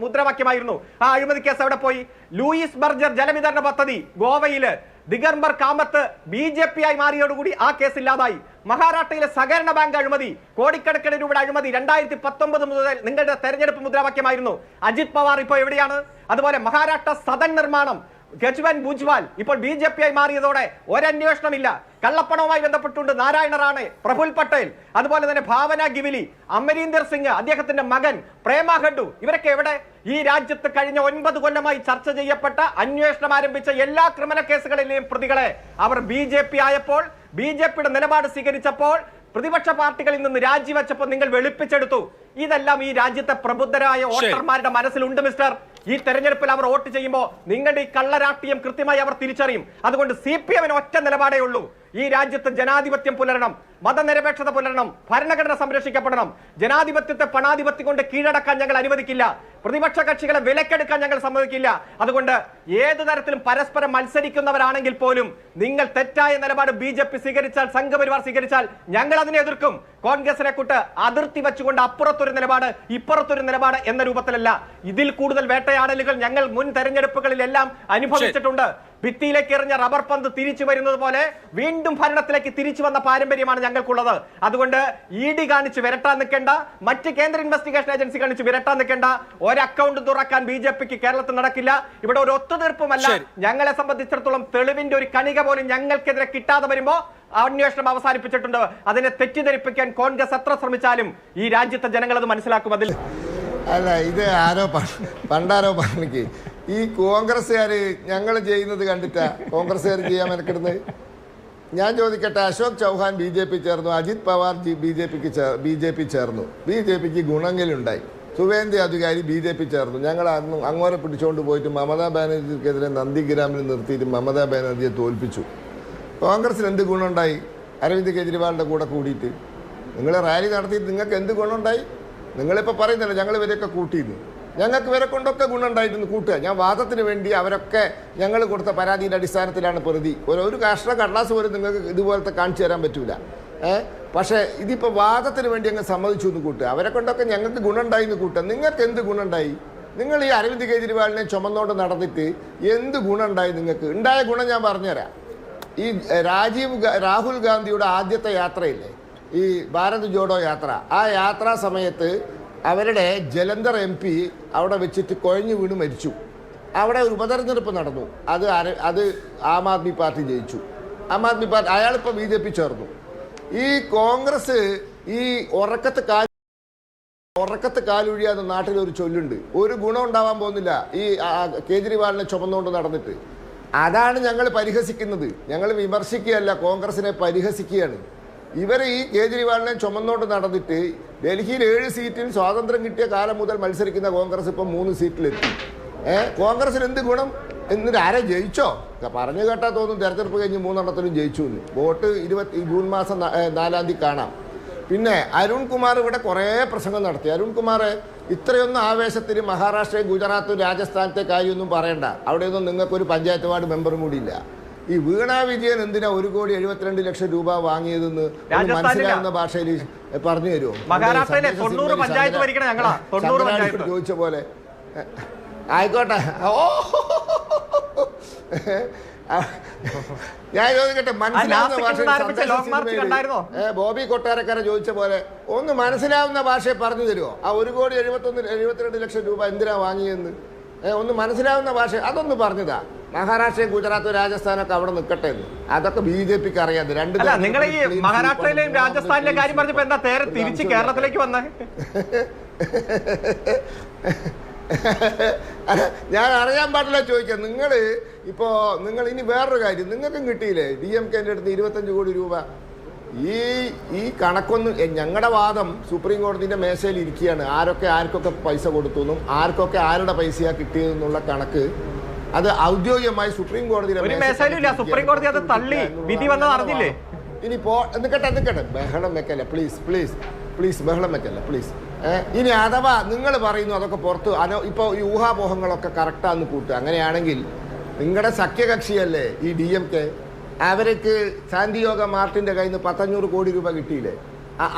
മുദ്രാവാക്യമായിരുന്നു. ആ അഴിമതി കേസ് എവിടെ പോയി? ലൂയിസ് ബർജർ ജലവിതരണ പദ്ധതി ഗോവയില് ദിഗംബർ കാമത്ത് BJP ആയി മാറിയോടുകൂടി ആ കേസ് ഇല്ലാതായി. മഹാരാഷ്ട്രയിലെ സഹകരണ ബാങ്ക് അഴിമതി, കോടിക്കണക്കിന് രൂപയുടെ അഴിമതി 2019 മുതൽ നിങ്ങളുടെ തെരഞ്ഞെടുപ്പ് മുദ്രാവാക്യമായിരുന്നു. അജിത് പവാർ ഇപ്പോൾ എവിടെയാണ്? അതുപോലെ മഹാരാഷ്ട്ര സദൻ നിർമ്മാണം, ഗജ്വൻ ഭുജ്വാൽ ഇപ്പോൾ BJP ആയി മാറിയതോടെ ഒരന്വേഷണമില്ല. കള്ളപ്പണവുമായി ബന്ധപ്പെട്ടുണ്ട് നാരായണ റാണെ, പ്രഫുൽ പട്ടേൽ, അതുപോലെ തന്നെ ഭാവന ഗിവിലി, അമരീന്ദർ സിംഗ്, അദ്ദേഹത്തിന്റെ മകൻ പ്രേമ ഖഡു, ഇവരൊക്കെ എവിടെ? ഈ രാജ്യത്ത് കഴിഞ്ഞ 9 കൊല്ലമായി ചർച്ച ചെയ്യപ്പെട്ട അന്വേഷണം ആരംഭിച്ച എല്ലാ ക്രിമിനൽ കേസുകളിലെയും പ്രതികളെ അവർ BJP ആയപ്പോൾ, BJPയുടെ നിലപാട് സ്വീകരിച്ചപ്പോൾ, പ്രതിപക്ഷ പാർട്ടികളിൽ നിന്ന് രാജിവെച്ചപ്പോൾ നിങ്ങൾ വെളുപ്പിച്ചെടുത്തു. ഇതെല്ലാം ഈ രാജ്യത്തെ പ്രബുദ്ധരായ വോട്ടർമാരുടെ മനസ്സിലുണ്ട് മിസ്റ്റർ. ഈ തെരഞ്ഞെടുപ്പിൽ അവർ വോട്ട് ചെയ്യുമ്പോൾ നിങ്ങളുടെ ഈ കള്ളരാഷ്ട്രീയം കൃത്യമായി അവർ തിരിച്ചറിയും. അതുകൊണ്ട് CPM-ന് ഒറ്റ നിലപാടേ ഉള്ളൂ. ഈ രാജ്യത്ത് ജനാധിപത്യം പുലരണം, മതനിരപേക്ഷത പുലരണം, ഭരണഘടന സംരക്ഷിക്കപ്പെടണം. ജനാധിപത്യത്തെ പണാധിപത്യം കൊണ്ട് കീഴടക്കാൻ ഞങ്ങൾ അനുവദിക്കില്ല. പ്രതിപക്ഷ കക്ഷികളെ വിലക്കെടുക്കാൻ ഞങ്ങൾ സമ്മതിക്കില്ല. അതുകൊണ്ട് ഏതു തരത്തിലും പരസ്പരം മത്സരിക്കുന്നവരാണെങ്കിൽ പോലും നിങ്ങൾ തെറ്റായ നിലപാട് BJP സ്വീകരിച്ചാൽ, സംഘപരിവാർ സ്വീകരിച്ചാൽ ഞങ്ങൾ അതിനെ എതിർക്കും. കോൺഗ്രസിനെ കൂട്ട് അതിർത്തി വെച്ചുകൊണ്ട് അപ്പുറത്തൊരു നിലപാട് ഇപ്പുറത്തൊരു നിലപാട് എന്ന രൂപത്തിലല്ല. ഇതിൽ കൂടുതൽ വേട്ടയാടലുകൾ ഞങ്ങൾ മുൻ തെരഞ്ഞെടുപ്പുകളിലെല്ലാം അനുഭവിച്ചിട്ടുണ്ട്. ഭിത്തിയിലേക്ക് എറിഞ്ഞ റബ്ബർ പന്ത് തിരിച്ചു വരുന്നത് പോലെ വീണ്ടും ഭരണത്തിലേക്ക് തിരിച്ചു വന്ന പാരമ്പര്യമാണ് ഞങ്ങൾക്കുള്ളത്. അതുകൊണ്ട് ED കാണിച്ച് വിരട്ടാൻ നിൽക്കേണ്ട, മറ്റ് കേന്ദ്ര ഇൻവെസ്റ്റിഗേഷൻ ഏജൻസി കാണിച്ച് വിരട്ടാൻ നിൽക്കേണ്ട. ഒരു അക്കൗണ്ട് തുറക്കാൻ BJPക്ക് കേരളത്തിൽ നടക്കില്ല. ഇവിടെ ഒരു ഒത്തുതീർപ്പുമല്ല. ഞങ്ങളെ സംബന്ധിച്ചിടത്തോളം തെളിവിന്റെ ഒരു കണിക പോലും ഞങ്ങൾക്കെതിരെ കിട്ടാതെ വരുമ്പോ അന്വേഷണം അവസാനിപ്പിച്ചിട്ടുണ്ട്. അതിനെ തെറ്റിദ്ധരിപ്പിക്കാൻ കോൺഗ്രസ് എത്ര ശ്രമിച്ചാലും ഈ രാജ്യത്തെ ജനങ്ങൾ അത് മനസ്സിലാക്കും. അതിൽ അല്ല, ഇത് ആരോ പണ്ടാരോ പറഞ്ഞിക്ക് ഈ കോൺഗ്രസ്സുകാർ ഞങ്ങൾ ചെയ്യുന്നത് കണ്ടിട്ടാ കോൺഗ്രസ്സുകാർ ചെയ്യാൻ മെനക്കെടുന്നത്. ഞാൻ ചോദിക്കട്ടെ, അശോക് ചൗഹാൻ BJP ചേർന്നു, അജിത് പവാർ BJP ചേർന്നു, BJPക്ക് ഗുണമെങ്കിലുണ്ടായി. സുവേന്ദു അധികാരി BJP ചേർന്നു. ഞങ്ങൾ അങ്ങോരെ പിടിച്ചുകൊണ്ട് പോയിട്ട് മമതാ ബാനർജിക്കെതിരെ നന്ദിഗ്രാമിൽ നിർത്തിയിട്ട് മമതാ ബാനർജിയെ തോൽപ്പിച്ചു. കോൺഗ്രസിന് എന്ത് ഗുണമുണ്ടായി? അരവിന്ദ് കെജ്രിവാളിൻ്റെ കൂടെ കൂടിയിട്ട് നിങ്ങൾ റാലി നടത്തിയിട്ട് നിങ്ങൾക്ക് എന്ത് ഗുണമുണ്ടായി? നിങ്ങളിപ്പോൾ പറയുന്നില്ല ഞങ്ങൾ ഇവരെയൊക്കെ കൂട്ടിയിരുന്നു. ഞങ്ങൾക്ക് ഇവരെ കൊണ്ടൊക്കെ ഗുണമുണ്ടായിരുന്നു കൂട്ടുക. ഞാൻ വാദത്തിന് വേണ്ടി അവരൊക്കെ ഞങ്ങൾ കൊടുത്ത പരാതിയുടെ അടിസ്ഥാനത്തിലാണ് പ്രതി. ഒരു കഷ്ണ കടലാസ് പോലും നിങ്ങൾക്ക് ഇതുപോലത്തെ കാണിച്ചു തരാൻ പറ്റൂല. പക്ഷേ ഇതിപ്പോൾ വാദത്തിന് വേണ്ടി അങ്ങ് സമ്മതിച്ചു എന്ന് കൂട്ടുക. അവരെ കൊണ്ടൊക്കെ ഞങ്ങൾക്ക് ഗുണമുണ്ടായി എന്ന് കൂട്ടുക. നിങ്ങൾക്ക് എന്ത് ഗുണമുണ്ടായി? നിങ്ങൾ ഈ അരവിന്ദ് കെജ്രിവാളിനെ ചുമന്നോണ്ട് നടന്നിട്ട് എന്ത് ഗുണമുണ്ടായി? നിങ്ങൾക്ക് ഉണ്ടായ ഗുണം ഞാൻ പറഞ്ഞുതരാം. ഈ രാഹുൽ ഗാന്ധിയുടെ ആദ്യത്തെ യാത്രയില്ലേ, ഈ ഭാരത് ജോഡോ യാത്ര, ആ യാത്രാ സമയത്ത് അവരുടെ ജലന്ധർ MP അവിടെ വെച്ചിട്ട് കുഴഞ്ഞു വീണ് മരിച്ചു. അവിടെ ഒരു ഉപതെരഞ്ഞെടുപ്പ് നടന്നു. അത് ആം ആദ്മി പാർട്ടി ജയിച്ചു. ആം ആദ്മി പാർട്ടി അയാളിപ്പോൾ BJP ചേർന്നു. ഈ കോൺഗ്രസ് ഈ ഉറക്കത്ത് കാലൊഴിയാതെ നാട്ടിലൊരു ചൊല്ലുണ്ട്. ഒരു ഗുണം ഉണ്ടാവാൻ പോകുന്നില്ല ഈ കേജ്രിവാളിനെ ചുമന്നുകൊണ്ട് നടന്നിട്ട്. അതാണ് ഞങ്ങൾ പരിഹസിക്കുന്നത്. ഞങ്ങൾ വിമർശിക്കുകയല്ല, കോൺഗ്രസിനെ പരിഹസിക്കുകയാണ്. ഇവർ ഈ കേജ്രിവാളിനെ ചുമന്നോണ്ട് നടന്നിട്ട് ഡൽഹിയിൽ 7 സീറ്റിൽ സ്വാതന്ത്ര്യം കിട്ടിയ കാലം മുതൽ മത്സരിക്കുന്ന കോൺഗ്രസ് ഇപ്പം 3 സീറ്റിലെത്തി. കോൺഗ്രസിന് എന്ത് ഗുണം? എന്നിട്ട് ആരെ ജയിച്ചോ? പറഞ്ഞു കേട്ടാൽ തോന്നും തെരഞ്ഞെടുപ്പ് കഴിഞ്ഞ് 3 ജയിച്ചു എന്ന്. വോട്ട് ജൂൺ മാസം 4-ാം തീയതി കാണാം. പിന്നെ അരുൺകുമാർ ഇവിടെ കുറേ പ്രസംഗം നടത്തി. അരുൺകുമാർ ഇത്രയൊന്നും ആവേശത്തിൽ മഹാരാഷ്ട്രയും ഗുജറാത്തും രാജസ്ഥാനത്തെ കാര്യമൊന്നും പറയണ്ട. അവിടെയൊന്നും നിങ്ങൾക്കൊരു പഞ്ചായത്ത് വാർഡ് മെമ്പറും കൂടിയില്ല. ഈ വീണ വിജയൻ എന്തിനാ 1,72,00,000 രൂപ വാങ്ങിയതെന്ന് മനസ്സിലാവുന്ന ഭാഷയിൽ പറഞ്ഞു തരുമോ? ചോദിച്ച പോലെ ആയിക്കോട്ടെ. ഞാൻ ചോദിക്കട്ടെ, മനസ്സിലാവുന്ന ഭാഷ ബോബി കൊട്ടാരക്കര ചോദിച്ച പോലെ ഒന്ന് മനസ്സിലാവുന്ന ഭാഷയെ പറഞ്ഞു തരുമോ? ആ 1,72,00,000 രൂപ എന്തിനാ വാങ്ങിയെന്ന് ഒന്ന് മനസ്സിലാവുന്ന ഭാഷ അതൊന്ന് പറഞ്ഞതാ. മഹാരാഷ്ട്രയും ഗുജറാത്തും രാജസ്ഥാനൊക്കെ അവിടെ നിൽക്കട്ടെ എന്ന്. അതൊക്കെ BJPക്ക് അറിയാതെ നിങ്ങൾ ഈ മഹാരാഷ്ട്രയിലെയും രാജസ്ഥാനിലെ കാര്യം പറഞ്ഞപ്പോ എന്താ തിരിച്ച് കേരളത്തിലേക്ക് വന്നേ? ഞാൻ അറിയാൻ പാടില്ല ചോദിക്കാം. നിങ്ങൾ ഇനി വേറൊരു കാര്യം, നിങ്ങൾക്കും കിട്ടിയില്ലേ DMKന്റെ അടുത്ത് 25 കോടി രൂപ? ഈ കണക്കൊന്നും ഞങ്ങളുടെ വാദം സുപ്രീം കോടതിന്റെ മേശയിൽ ഇരിക്കുകയാണ്. ആർക്കൊക്കെ പൈസ കൊടുത്തു എന്നും ആർക്കൊക്കെ ആരുടെ പൈസയാ കിട്ടിയതെന്നുള്ള കണക്ക് അത് ഔദ്യോഗികമായി സുപ്രീം കോടതിയുടെ സുപ്രീം കോടതി അത് തള്ളി വിധി വന്നത് അറിഞ്ഞില്ലേ? ഇനി നിൽക്കട്ടെ ബഹളം വെക്കല്ലേ പ്ലീസ് ബഹളം വെക്കല്ലേ പ്ലീസ്. ഇനി അഥവാ നിങ്ങൾ പറയുന്നു അതൊക്കെ പുറത്ത് ഇപ്പോൾ ഈ ഊഹാപോഹങ്ങളൊക്കെ കറക്റ്റാന്ന് കൂട്ടുക. അങ്ങനെയാണെങ്കിൽ നിങ്ങളുടെ സഖ്യകക്ഷിയല്ലേ ഈ DMK, അവർക്ക് സാന്റിയോഗ മാർട്ടിൻ്റെ കയ്യിൽ നിന്ന് 500 കോടി രൂപ കിട്ടിയില്ലേ?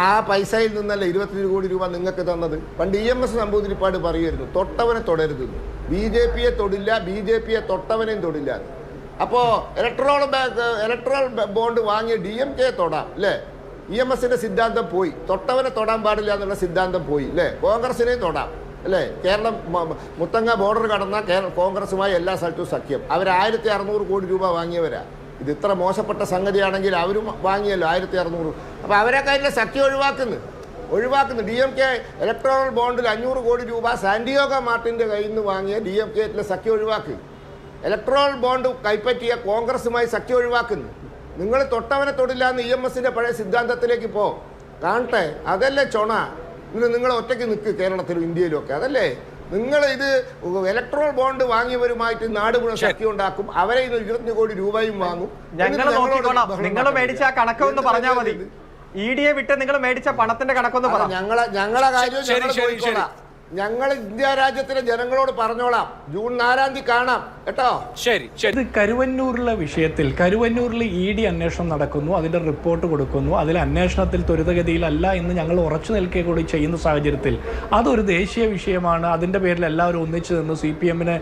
ആ പൈസയിൽ നിന്നല്ലേ 25 കോടി രൂപ നിങ്ങൾക്ക് തന്നത്. പണ്ട് EMS നമ്പൂതിരിപ്പാട് പറയുമായിരുന്നു തൊട്ടവനെ തൊടരുതെന്ന്. BJPയെ തൊടില്ല, BJPയെ തൊട്ടവനെയും തൊടില്ല. അപ്പോൾ ഇലക്ട്രൽ ബോണ്ട് വാങ്ങിയ DMKയെ തൊടാം അല്ലേ? EMSന്റെ സിദ്ധാന്തം പോയി. തൊട്ടവനെ തൊടാൻ പാടില്ല എന്നുള്ള സിദ്ധാന്തം പോയി അല്ലേ? കോൺഗ്രസിനെയും തൊടാം അല്ലേ? കേരളം മുത്തങ്ങ ബോർഡർ കടന്ന കോൺഗ്രസുമായി എല്ലാ സ്ഥലത്തും സഖ്യം. അവർ 1,600 കോടി രൂപ വാങ്ങിയവരാ. ഇത് ഇത്ര മോശപ്പെട്ട സംഗതിയാണെങ്കിൽ അവരും വാങ്ങിയല്ലോ 1,600. അപ്പോൾ അവരെക്കാരിലെ സഖ്യം ഒഴിവാക്കുന്നു. DMK ഇലക്ട്രോണൽ ബോണ്ടിൽ 500 കോടി രൂപ സാന്റിയോഗ മാർട്ടിൻ്റെ കയ്യിൽ നിന്ന് വാങ്ങിയ DMKയിലെ സഖ്യം ഒഴിവാക്കി. ഇലക്ട്രോണൽ ബോണ്ട് കൈപ്പറ്റിയ കോൺഗ്രസുമായി സഖ്യം ഒഴിവാക്കുന്നു. നിങ്ങൾ തൊട്ടവനെ തൊടില്ല എന്ന് EMSന്റെ പഴയ സിദ്ധാന്തത്തിലേക്ക് കാണട്ടെ. അതല്ലേ ചൊണ? നിങ്ങൾ ഒറ്റയ്ക്ക് നിൽക്ക് കേരളത്തിലും ഇന്ത്യയിലും ഒക്കെ. അതല്ലേ നിങ്ങൾ ഇത് ഇലക്ട്രോൾ ബോണ്ട് വാങ്ങിയവരുമായിട്ട് നാട് മുഴുവൻ സഖ്യം ഉണ്ടാക്കും. അവരെ 25 കോടി രൂപയും വാങ്ങും. നിങ്ങൾ മേടിച്ച കണക്കൊന്ന് പറഞ്ഞാൽ മതി. EDയെ വിട്ട് നിങ്ങൾ മേടിച്ച പണത്തിന്റെ കണക്കൊന്ന് പറ. ഞങ്ങളെ കാര്യം ഞങ്ങൾ ഇന്ത്യ രാജ്യത്തിലെ ജനങ്ങളോട് പറഞ്ഞോളാം. ജൂൺ 4-ാം തീയതി കാണാം കേട്ടോ. ശരി. ഇത് കരുവന്നൂരിലെ വിഷയത്തിൽ കരുവന്നൂരിൽ ED അന്വേഷണം നടക്കുന്നു, അതിന്റെ റിപ്പോർട്ട് കൊടുക്കുന്നു. അതിൽ അന്വേഷണത്തിൽ ത്വരിതഗതിയിലല്ല എന്ന് ഞങ്ങൾ ഉറച്ചു നിൽക്കുക കൂടി ചെയ്യുന്ന സാഹചര്യത്തിൽ അതൊരു ദേശീയ വിഷയമാണ്, അതിന്റെ പേരിൽ എല്ലാവരും ഒന്നിച്ചു നിന്ന് CPMനെ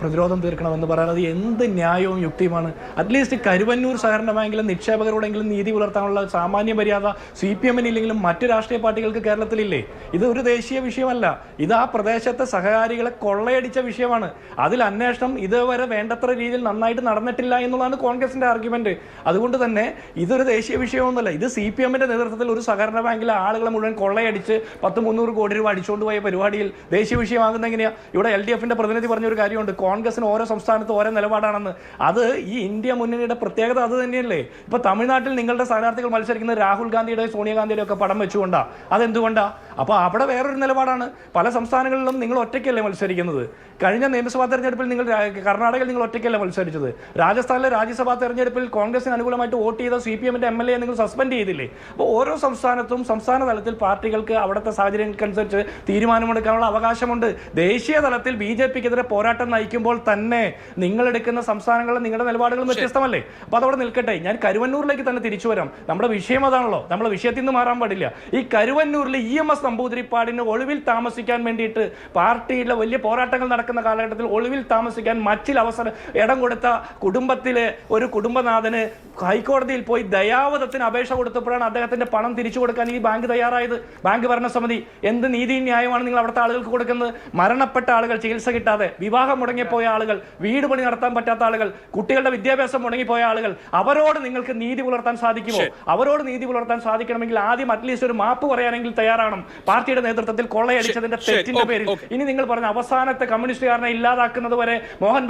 പ്രതിരോധം തീർക്കണമെന്ന് പറയുന്നത് എന്ത് ന്യായവും യുക്തിയുമാണ്? അറ്റ്ലീസ്റ്റ് കരുവന്നൂർ സഹകരണ ബാങ്കിലെ നിക്ഷേപകരോടെങ്കിലും നീതി പുലർത്താനുള്ള സാമാന്യ മര്യാദ CPMന് ഇല്ലെങ്കിലും മറ്റു രാഷ്ട്രീയ പാർട്ടികൾക്ക് കേരളത്തിലില്ലേ? ഇത് ഒരു ദേശീയ വിഷയമല്ല, ഇത് ആ പ്രദേശത്തെ സഹകാരികളെ കൊള്ളയടിച്ച വിഷയമാണ്. അതിൽ അന്വേഷണം ഇതുവരെ വേണ്ടത്ര രീതിയിൽ നന്നായിട്ട് നടന്നിട്ടില്ല എന്നുള്ളതാണ് കോൺഗ്രസിന്റെ ആർഗ്യുമെന്റ്. അതുകൊണ്ട് തന്നെ ഇതൊരു ദേശീയ വിഷയമൊന്നുമല്ല. ഇത് CPMന്റെ നേതൃത്വത്തിൽ ഒരു സഹകരണ ബാങ്കിലെ ആളുകളെ മുഴുവൻ കൊള്ളയടിച്ച് 300 കോടി രൂപ അടിച്ചുകൊണ്ട് പോയ പരിപാടിയിൽ ദേശീയ വിഷയമാകുന്ന എങ്ങനെയാ? ഇവിടെ LDFന്റെ പ്രതിനിധി പറഞ്ഞൊരു കാര്യമുണ്ട്, കോൺഗ്രസിന് ഓരോ സംസ്ഥാനത്ത് ഓരോ നിലപാടാണെന്ന്. അത് ഈ ഇന്ത്യ മുന്നണിയുടെ പ്രത്യേകത അത് തന്നെയല്ലേ? ഇപ്പൊ തമിഴ്നാട്ടിൽ നിങ്ങളുടെ സ്ഥാനാർത്ഥികൾ മത്സരിക്കുന്നത് രാഹുൽ ഗാന്ധിയുടെ സോണിയാഗാന്ധിയുടെ ഒക്കെ പടം വെച്ചുകൊണ്ടാ. അതെന്തുകൊണ്ടാ? അപ്പോൾ അവിടെ വേറൊരു നിലപാടാണ്. പല സംസ്ഥാനങ്ങളിലും നിങ്ങൾ ഒറ്റയ്ക്കല്ലേ മത്സരിക്കുന്നത്. കഴിഞ്ഞ നിയമസഭാ തെരഞ്ഞെടുപ്പിൽ നിങ്ങൾ കർണാടകയിൽ നിങ്ങൾ ഒറ്റയ്ക്കല്ലേ മത്സരിച്ചത്. രാജസ്ഥാനിലെ രാജ്യസഭാ തെരഞ്ഞെടുപ്പിൽ കോൺഗ്രസിന് അനുകൂലമായിട്ട് വോട്ട് ചെയ്ത CPM-ന്റെ MLA നിങ്ങൾ സസ്പെൻഡ് ചെയ്തില്ലേ? അപ്പോൾ ഓരോ സംസ്ഥാനത്തും സംസ്ഥാന തലത്തിൽ പാർട്ടികൾക്ക് അവിടുത്തെ സാഹചര്യങ്ങൾക്കനുസരിച്ച് തീരുമാനമെടുക്കാനുള്ള അവകാശമുണ്ട്. ദേശീയ തലത്തിൽ BJP-ക്കെതിരെ പോരാട്ടം നയിക്കുമ്പോൾ തന്നെ നിങ്ങളെടുക്കുന്ന സംസ്ഥാനങ്ങളിലെ നിങ്ങളുടെ നിലപാടുകളും വ്യത്യസ്തമല്ലേ? അപ്പോൾ അതവിടെ നിൽക്കട്ടെ. ഞാൻ കരുവന്നൂരിലേക്ക് തന്നെ തിരിച്ചു വരാം. നമ്മുടെ വിഷയം അതാണല്ലോ, നമ്മുടെ വിഷയത്തിൽ നിന്ന് മാറാൻ പാടില്ല. ഈ കരുവന്നൂരിൽ EMS നമ്പൂതിരിപ്പാടിന് ഒളിവിൽ താമസിക്കാൻ വേണ്ടിയിട്ട് പാർട്ടിയിലെ വലിയ പോരാട്ടങ്ങൾ നടക്കുന്ന കാലഘട്ടത്തിൽ ഒളിവിൽ താമസിക്കാൻ മറ്റിൽ അവസരം ഇടം കൊടുത്ത കുടുംബത്തിലെ ഒരു കുടുംബനാഥന് ഹൈക്കോടതിയിൽ പോയി ദയാവധത്തിന് അപേക്ഷ കൊടുത്തപ്പോഴാണ് അദ്ദേഹത്തിന്റെ പണം തിരിച്ചു കൊടുക്കാൻ ഈ ബാങ്ക് തയ്യാറായത്. ബാങ്ക് ഭരണസമിതി എന്ത് നീതി ന്യായമാണ് നിങ്ങൾ അവിടുത്തെ ആളുകൾക്ക് കൊടുക്കുന്നത്? മരണപ്പെട്ട ആളുകൾ, ചികിത്സ കിട്ടാതെ, വിവാഹം മുടങ്ങിപ്പോയ ആളുകൾ, വീട് പണി നടത്താൻ പറ്റാത്ത ആളുകൾ, കുട്ടികളുടെ വിദ്യാഭ്യാസം മുടങ്ങിപ്പോയ ആളുകൾ, അവരോട് നിങ്ങൾക്ക് നീതി പുലർത്താൻ സാധിക്കുമോ? അവരോട് നീതി പുലർത്താൻ സാധിക്കണമെങ്കിൽ ആദ്യം അറ്റ്ലീസ്റ്റ് ഒരു മാപ്പ് പറയാനെങ്കിൽ തയ്യാറാണ്. പാർട്ടിയുടെ നേതൃത്വത്തിൽ കൊള്ളയടിച്ചതിന്റെ തെറ്റിന്റെ പേരിൽ ഇനി നിങ്ങൾ പറഞ്ഞ അവസാനത്തെ കമ്മ്യൂണിസ്റ്റുകാരനെ ഇല്ലാതാക്കുന്നത് വരെ മോഹൻ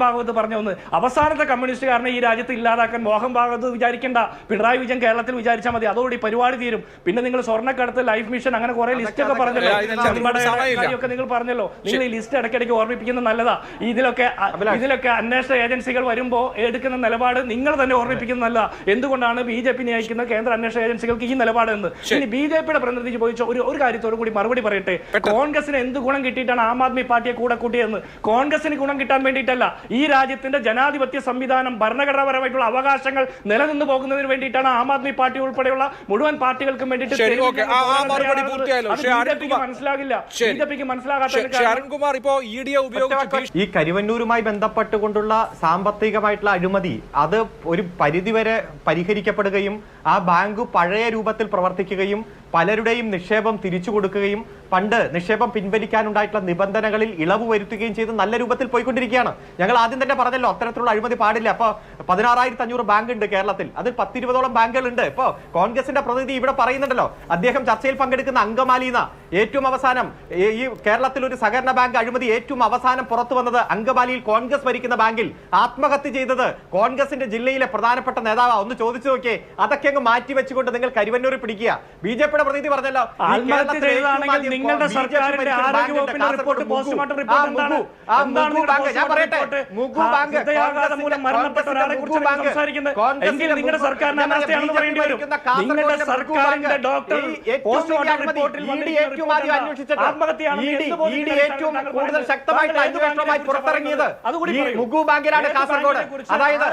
ഭാഗവത് പറഞ്ഞ ഒന്ന്, അവസാനത്തെ കമ്മ്യൂണിസ്റ്റുകാരനെ ഈ രാജ്യത്ത് ഇല്ലാതാക്കാൻ മോഹൻ ഭാഗവത് വിചാരിക്കേണ്ട, പിണറായി വിജയൻ കേരളത്തിൽ വിചാരിച്ചാൽ മതി. അതോടുകൂടി പരിപാടി തീരും. പിന്നെ നിങ്ങൾ സ്വർണ്ണക്കടത്ത്, ലൈഫ് മിഷൻ, അങ്ങനെ കുറെ ലിസ്റ്റ് ഒക്കെ പറഞ്ഞല്ലോ. കാര്യമൊക്കെ നിങ്ങൾ പറഞ്ഞല്ലോ. നിങ്ങൾ ഈ ലിസ്റ്റ് ഇടയ്ക്കിടയ്ക്ക് ഓർമ്മിപ്പിക്കുന്നത് നല്ലതാ. ഇതിലൊക്കെ അന്വേഷണ ഏജൻസികൾ വരുമ്പോൾ എടുക്കുന്ന നിലപാട് നിങ്ങൾ തന്നെ ഓർമ്മിപ്പിക്കുന്നത് നല്ലതാ. എന്തുകൊണ്ടാണ് BJP നയിക്കുന്ന കേന്ദ്ര അന്വേഷണ ഏജൻസികൾക്ക് ഈ നിലപാട് എന്ന്? ഇനി BJP-യുടെ പ്രതിനിധി ചോദിച്ച ഒരു കാര്യത്തോടും കൂടി മറുപടി പറയട്ടെ. കോൺഗ്രസിന് എന്ത് ഗുണം കിട്ടിയിട്ടാണ് ആം ആദ്മി പാർട്ടിയെ കൂടെ കൂട്ടിയെന്ന്? കോൺഗ്രസിന് ഗുണം കിട്ടാൻ വേണ്ടിയിട്ടല്ല. ഈ രാജ്യത്തിന്റെ ജനാധിപത്യ സംവിധാനം, ഭരണഘടനാപരമായിട്ടുള്ള അവകാശങ്ങൾ നിലനിന്ന് പോകുന്നതിന് വേണ്ടിയിട്ടാണ് ആം ആദ്മി പാർട്ടി ഉൾപ്പെടെയുള്ള മുഴുവൻ പാർട്ടികൾക്കും വേണ്ടിയിട്ട് മനസ്സിലാകില്ല. BJP-ക്ക് മനസ്സിലാകാത്ത ഈ കരുവന്നൂരുമായി ബന്ധപ്പെട്ടുകൊണ്ടുള്ള സാമ്പത്തികമായിട്ടുള്ള അഴിമതി അത് ഒരു പരിധിവരെ പരിഹരിക്കപ്പെടുകയും ആ ബാങ്ക് പഴയ രൂപത്തിൽ പ്രവർത്തിക്കുകയും പലരുടെയും നിക്ഷേപം തിരിച്ചു കൊടുക്കുകയും പണ്ട് നിക്ഷേപം പിൻവലിക്കാനുണ്ടായിട്ടുള്ള നിബന്ധനകളിൽ ഇളവ് വരുത്തുകയും ചെയ്ത് നല്ല രൂപത്തിൽ പോയിക്കൊണ്ടിരിക്കുകയാണ്. ഞങ്ങൾ ആദ്യം തന്നെ പറഞ്ഞല്ലോ അത്തരത്തിലുള്ള അഴിമതി പാടില്ല. അപ്പോൾ 16,500 ബാങ്ക് ഉണ്ട് കേരളത്തിൽ, അതിൽ 10-20ഓളം ബാങ്കുകൾ ഉണ്ട്. ഇപ്പോൾ കോൺഗ്രസിന്റെ പ്രതിനിധി ഇവിടെ പറയുന്നുണ്ടല്ലോ, അദ്ദേഹം ചർച്ചയിൽ പങ്കെടുക്കുന്ന അങ്കമാലിന്ന് ഏറ്റവും അവസാനം ഈ കേരളത്തിൽ ഒരു സഹകരണ ബാങ്ക് അഴിമതി ഏറ്റവും അവസാനം പുറത്തു വന്നത് അങ്കമാലിയിൽ കോൺഗ്രസ് ഭരിക്കുന്ന ബാങ്കിൽ ആത്മഹത്യ ചെയ്തത് കോൺഗ്രസിന്റെ ജില്ലയിലെ പ്രധാനപ്പെട്ട നേതാവ്. ഒന്ന് ചോദിച്ചു നോക്കിയേ. അതൊക്കെ അങ്ങ് മാറ്റി വെച്ചുകൊണ്ട് നിങ്ങൾ കരുവന്നൂർ പിടിക്കുക. BJP-യുടെ പ്രതിനിധി പറഞ്ഞല്ലോ നിങ്ങളുടെ സർക്കാരിന്റെ ആരോഗ്യ വകുപ്പിന്റെ റിപ്പോർട്ട്, പോസ്റ്റ്മോർട്ടം റിപ്പോർട്ട് എന്താണ്? ഞാൻ പറയട്ടെ, ഹൃദയാഘാതം മൂലം മരണപ്പെട്ട ഒരാളെ കുറിച്ച് സംസാരിക്കുന്നത് എങ്കിൽ നിങ്ങളുടെ സർക്കാരിന്റെ അനാസ്ഥയാണെന്ന് പറയേണ്ടി വരും. നിങ്ങളുടെ സർക്കാരിന്റെ ഡോക്ടർ പോസ്റ്റ്മോർട്ടം റിപ്പോർട്ടിൽ കൂടുതൽ ശക്തമായിട്ട് പുറത്തിറങ്ങിയത് മുഗു ബാങ്കിലാണ് കാസർഗോഡ്. അതായത്